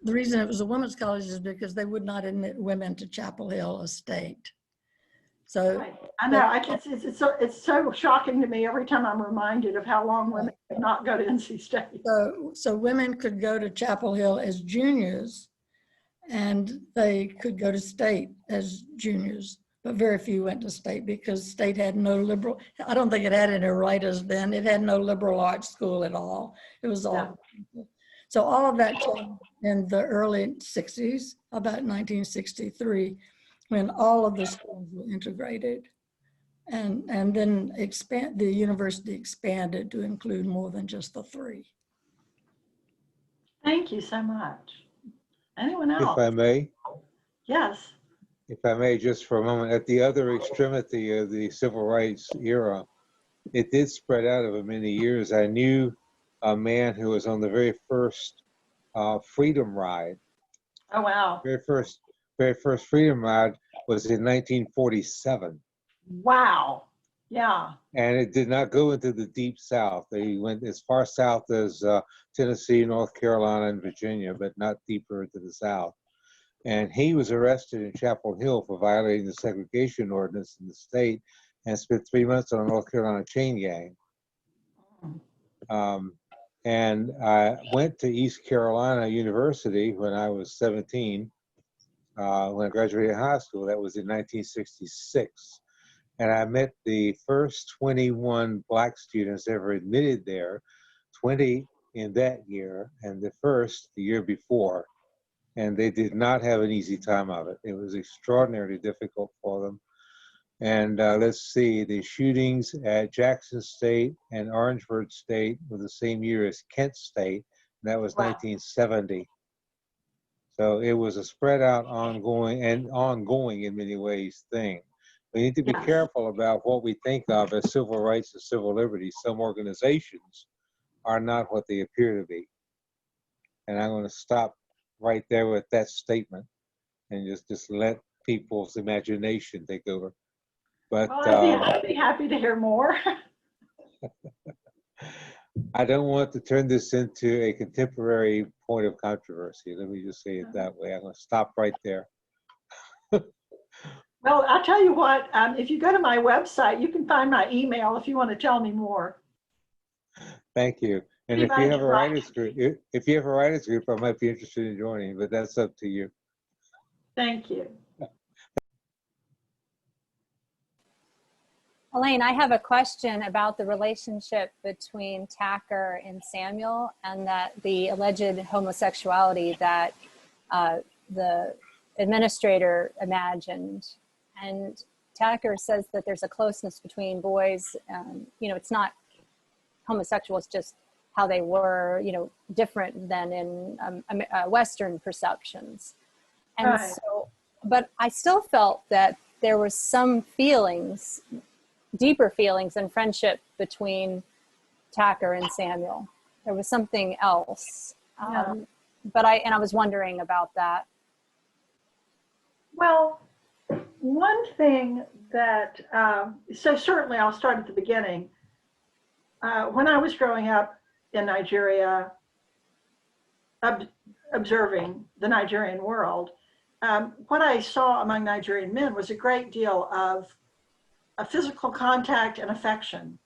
reason it was a women's college is because they would not admit women to Chapel Hill Estate. So right. I know it's so shocking to me every time I'm reminded of how long women could not go to NC State. So women could go to Chapel Hill as juniors, and they could go to State as juniors, but very few went to State because State had no liberal. I don't think it had any writers then. It had no liberal arts school at all. It was all. Yeah. So all of that changed in the early 60s, about 1963, when all of the schools were integrated. And then the university expanded to include more than just the three. Thank you so much. Anyone else? If I may? Yes. If I may, just for a moment, at the other extremity of the civil rights era, it did spread out over many years. I knew a man who was on the very first Freedom Ride. Oh, wow. Very first Freedom Ride was in 1947. Wow. Yeah. And it did not go into the deep South. They went as far south as Tennessee, North Carolina, and Virginia, but not deeper into the South. And he was arrested in Chapel Hill for violating the segregation ordinance in the state and spent 3 months on a North Carolina chain gang. And I went to East Carolina University when I was 17, when I graduated high school. That was in 1966. And I met the first 21 Black students ever admitted there, 20 in that year, and the first the year before. And they did not have an easy time of it. It was extraordinarily difficult for them. And let's see, the shootings at Jackson State and Orangeburg State were the same year as Kent State, and that was 1970. So it was a spread out, ongoing in many ways thing. We need to be careful about what we think of as civil rights and civil liberties. Some organizations are not what they appear to be. And I'm going to stop right there with that statement and just let people's imagination take over. But well, I'd be happy to hear more. I don't want to turn this into a contemporary point of controversy. Let me just say it that way. I'm going to stop right there. Well, I'll tell you what, if you go to my website, you can find my email if you want to tell me more. Thank you. And if you have a writers group, I might be interested in joining, but that's up to you. Thank you. Elaine, I have a question about the relationship between Tacker and Samuel and that the alleged homosexuality that the administrator imagined. And Tacker says that there's a closeness between boys. It's not homosexual, it's just how they were, different than in Western perceptions. And so, but I still felt that there was some feelings, deeper feelings and friendship between Tacker and Samuel. There was something else. But I was wondering about that. Well, one thing that, so certainly I'll start at the beginning. When I was growing up in Nigeria, observing the Nigerian world, what I saw among Nigerian men was a great deal of physical contact and affection,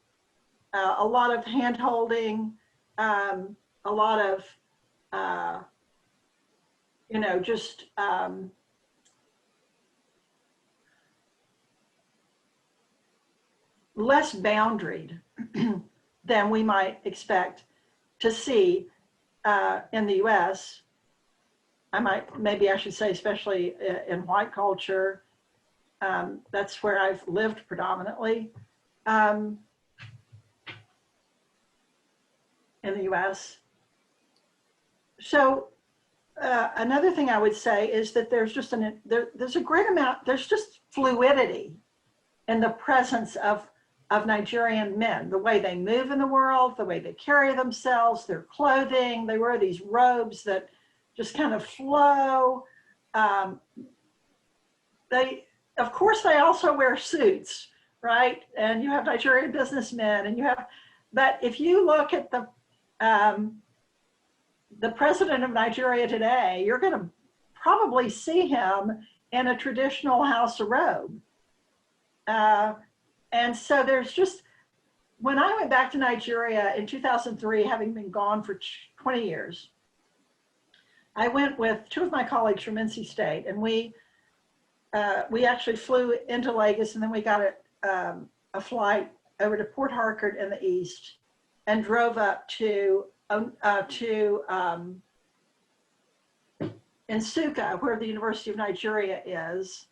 a lot of hand holding, a lot of, just less boundaried than we might expect to see in the US. Maybe I should say, especially in white culture. That's where I've lived predominantly in the US. So another thing I would say is that there's just there's a great amount, there's just fluidity in the presence of Nigerian men, the way they move in the world, the way they carry themselves, their clothing. They wear these robes that just kind of flow. Of course, they also wear suits, right? And you have Nigerian businessmen, but if you look at the president of Nigeria today, you're going to probably see him in a traditional house robe. And so there's just, when I went back to Nigeria in 2003, having been gone for 20 years, I went with two of my colleagues from NC State, and we actually flew into Lagos, and then we got a flight over to Port Harcourt in the east, and drove up to Nsukka, where the University of Nigeria is,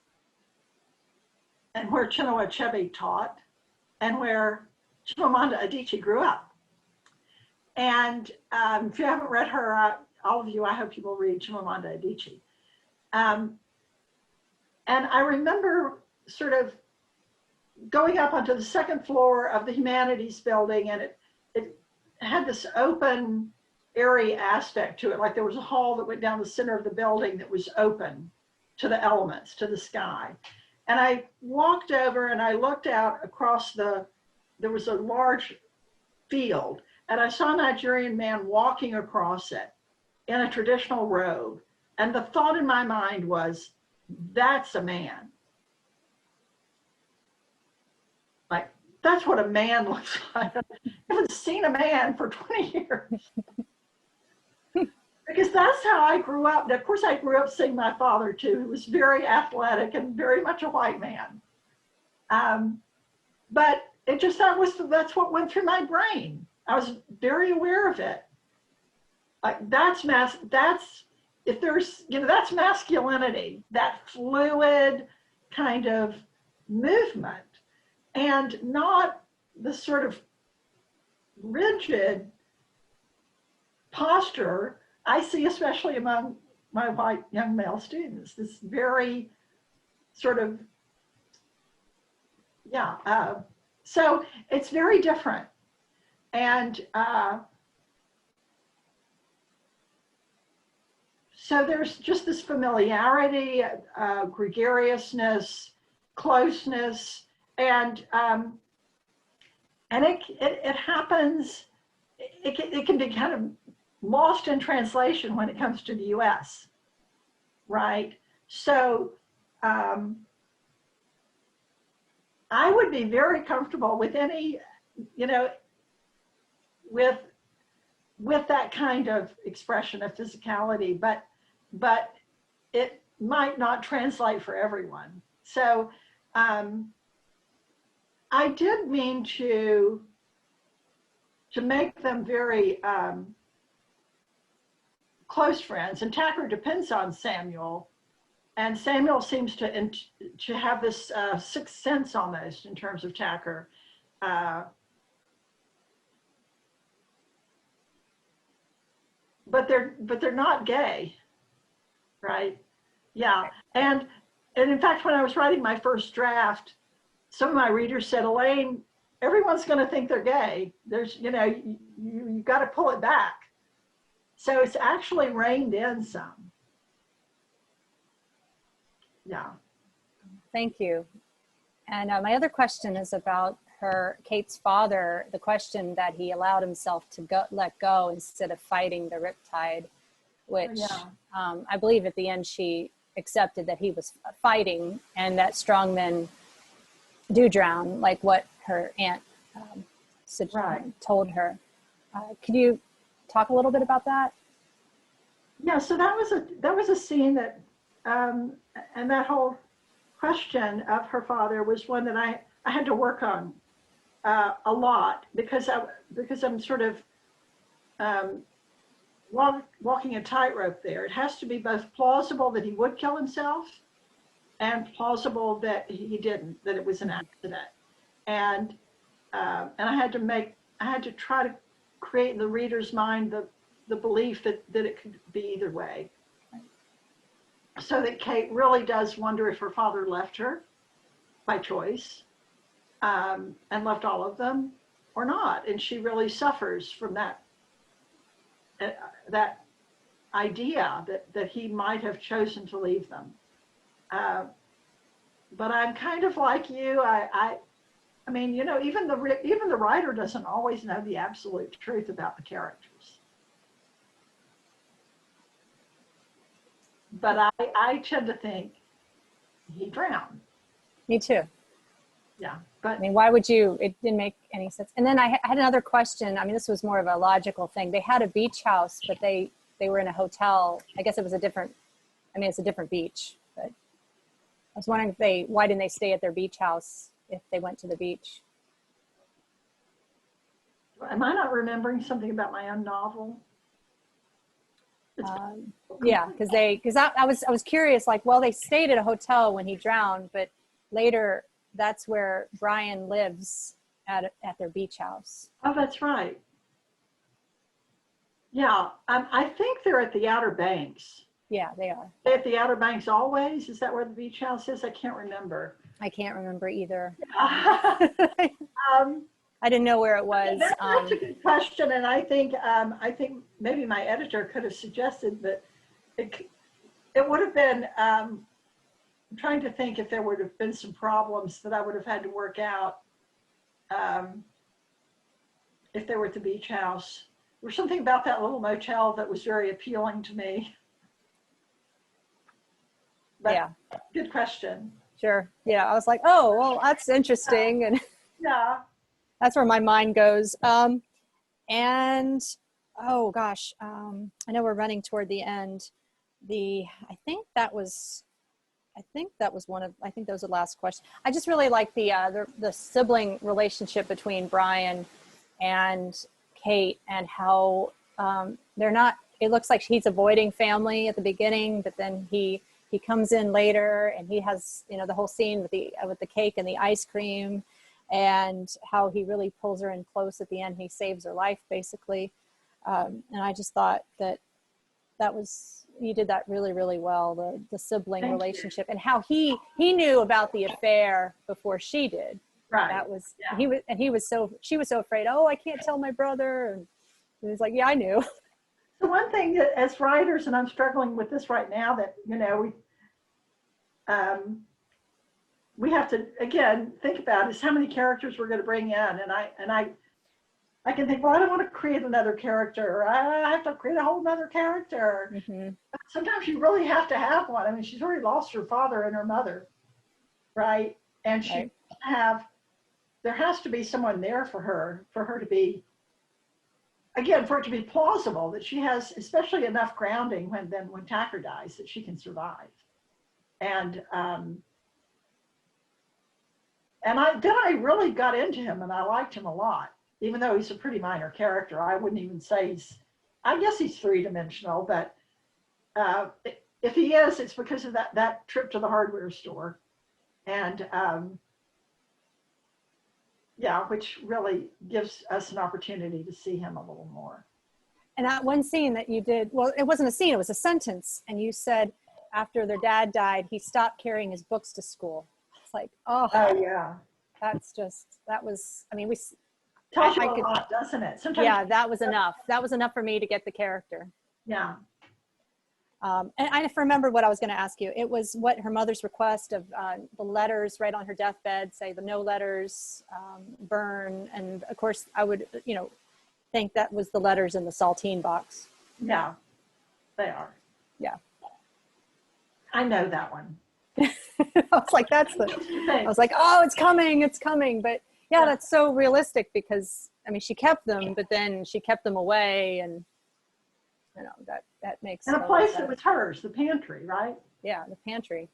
and where Chinua Achebe taught, and where Chimamanda Adichie grew up. And if you haven't read her, all of you, I hope you will read Chimamanda Adichie. And I remember sort of going up onto the second floor of the humanities building, and it had this open, airy aspect to it. Like there was a hall that went down the center of the building that was open to the elements, to the sky. And I walked over and I looked out across there was a large field, and I saw a Nigerian man walking across it in a traditional robe. And the thought in my mind was, that's a man. Like, that's what a man looks like. I haven't seen a man for 20 years. Because that's how I grew up. And of course, I grew up seeing my father too, who was very athletic and very much a white man. But it just, that's what went through my brain. I was very aware of it. Like, that's masculinity, that fluid kind of movement, and not the sort of rigid posture I see, especially among my white young male students. This very sort of, so it's very different. And so there's just this familiarity, gregariousness, closeness, and it happens, it can be kind of lost in translation when it comes to the US, right? So I would be very comfortable with any, with that kind of expression of physicality, but it might not translate for everyone. So I did mean to make them very close friends, and Tacker depends on Samuel, and Samuel seems to have this sixth sense almost in terms of Tacker. But they're not gay, right? Yeah, and in fact, when I was writing my first draft, some of my readers said, Elaine, everyone's going to think they're gay. There's, you got to pull it back. So it's actually reined in some. Yeah. Thank you. And my other question is about Kate's father, the question that he allowed himself to let go instead of fighting the riptide, which I believe at the end she accepted that he was fighting, and that strong men do drown, like what her aunt told her. Could you talk a little bit about that? Yeah, so that was a scene that, and that whole question of her father was one that I had to work on a lot, because I'm sort of walking a tightrope there. It has to be both plausible that he would kill himself and plausible that he didn't, that it was an accident. And I had to try to create in the reader's mind the belief that it could be either way. So that Kate really does wonder if her father left her by choice, and left all of them or not. And she really suffers from that idea that he might have chosen to leave them. But I'm kind of like you. I mean, even the writer doesn't always know the absolute truth about the characters. But I tend to think he drowned. Me too. Yeah, but I mean, why would you? It didn't make any sense. And then I had another question. I mean, this was more of a logical thing. They had a beach house, but they were in a hotel. I guess it was it's a different beach. But I was wondering why didn't they stay at their beach house if they went to the beach? am I not remembering something about my own novel? Yeah, because I was curious, like, well, they stayed at a hotel when he drowned, but later that's where Brian lives at their beach house. Oh, that's right. Yeah, I think they're at the Outer Banks. Yeah, they are. They're at the Outer Banks always? Is that where the beach house is? I can't remember. I can't remember either. Um, I didn't know where it was. That's a good question, and I think maybe my editor could have suggested that it would have been I'm trying to think if there would have been some problems that I would have had to work out if they were at the beach house. There was something about that little motel that was very appealing to me. But Yeah, good question. sure. Yeah, I was like, oh, well, that's interesting. And Yeah. that's where my mind goes. And oh gosh, I know we're running toward the end. I think that was one of, I think those are the last questions. I just really like the sibling relationship between Brian and Kate, and how they're not, it looks like he's avoiding family at the beginning, but then he comes in later, and he has, you know, the whole scene with the cake and the ice cream, and how he really pulls her in close at the end. He saves her life, basically. And I just thought that was, you did that really, really well, the sibling Thank you. relationship, and how he knew about the affair before she did. Right. That was, Yeah. she was so afraid, oh, I can't tell my brother. And he was like, yeah, I knew. So one thing that as writers, and I'm struggling with this right now, that, you know, we have to, again, think about is how many characters we're going to bring in. And I can think, well, I don't want to create another character, or I have to create a whole other character. Mm-hmm. Sometimes you really have to have one. I mean, she's already lost her father and her mother, right? And she there has to be someone there for her to be, again, for it to be plausible that she has, especially enough grounding when Tacker dies, that she can survive. And I really got into him, and I liked him a lot, even though he's a pretty minor character. I wouldn't even say I guess he's three-dimensional, but if he is, it's because of that trip to the hardware store. And yeah, which really gives us an opportunity to see him a little more. And that one scene that you did, well, it wasn't a scene, it was a sentence. And you said after their dad died, he stopped carrying his books to school. It's like, oh yeah. That was, I mean, Tells you a lot, doesn't it? Sometimes. Yeah, that was enough. That was enough for me to get the character. Yeah. And I remember what I was going to ask you. It was what her mother's request of the letters right on her deathbed, say the no letters, burn. And of course I would, you know, think that was the letters in the saltine box. Yeah, they are. Yeah. I know that one. I was like, I was like, oh, it's coming. But yeah, that's so realistic, because I mean, she kept them, but then she kept them away, and you know, that makes and a place that was hers, the pantry, right? Yeah, the pantry.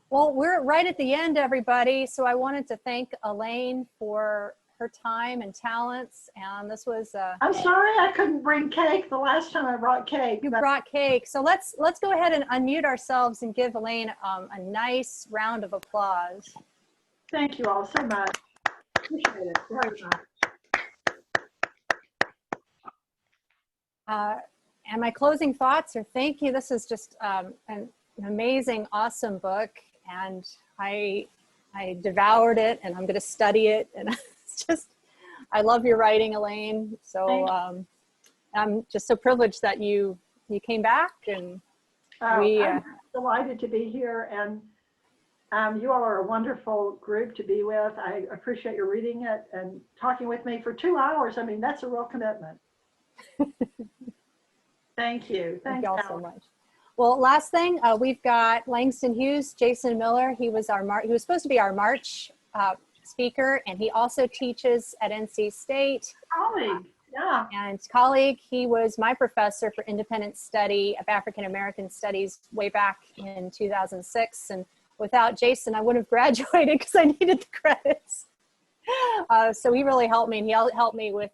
Well, we're right at the end, everybody. So I wanted to thank Elaine for her time and talents. And this was I'm sorry I couldn't bring cake the last time I brought cake. You brought cake. So let's go ahead and unmute ourselves and give Elaine a nice round of applause. Thank you all so much. Appreciate it very much. And my closing thoughts are thank you. This is just an amazing, awesome book. And I devoured it, and I'm going to study it. And it's just, I love your writing, Elaine. So I'm just so privileged that you came back, and I'm delighted to be here. And you all are a wonderful group to be with. I appreciate your reading it and talking with me for 2 hours. I mean, that's a real commitment. Thank you. Thank you all so much. Well, last thing, we've got Langston Hughes, Jason Miller. He was supposed to be our March speaker, and he also teaches at NC State. Colleague, yeah. And colleague, he was my professor for independent study of African American studies way back in 2006. And without Jason, I wouldn't have graduated because I needed the credits. So he really helped me, and he helped me with.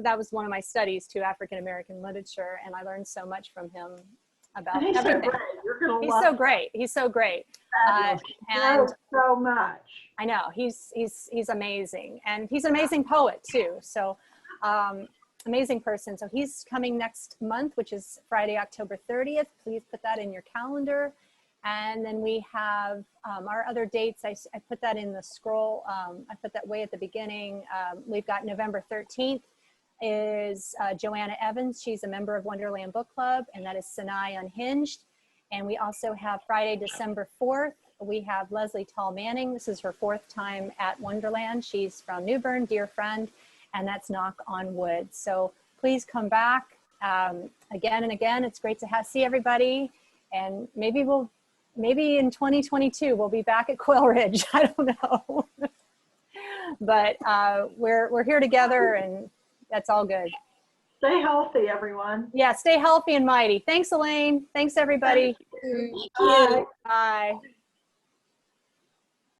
That was one of my studies too, African American literature, and I learned so much from him about he's everything. So great. You're gonna he's love so him. great. He's so great. And so much. I know he's amazing, and he's an amazing poet too. So amazing person. So he's coming next month, which is Friday, October 30th. Please put that in your calendar. And then we have our other dates. I put that in the scroll. I put that way at the beginning. We've got November 13th is Joanna Evans. She's a member of Wonderland Book Club, and that is Sinai Unhinged. And we also have Friday, December 4th. We have Leslie Tall Manning. This is her 4th time at Wonderland. She's from New Bern, dear friend, and that's Knock on Wood. So please come back again and again. It's great to see everybody. And maybe in 2022, we'll be back at Quail Ridge. I don't know. But we're here together, and that's all good. Stay healthy, everyone. Yeah, stay healthy and mighty. Thanks, Elaine. Thanks, everybody. Bye. Bye.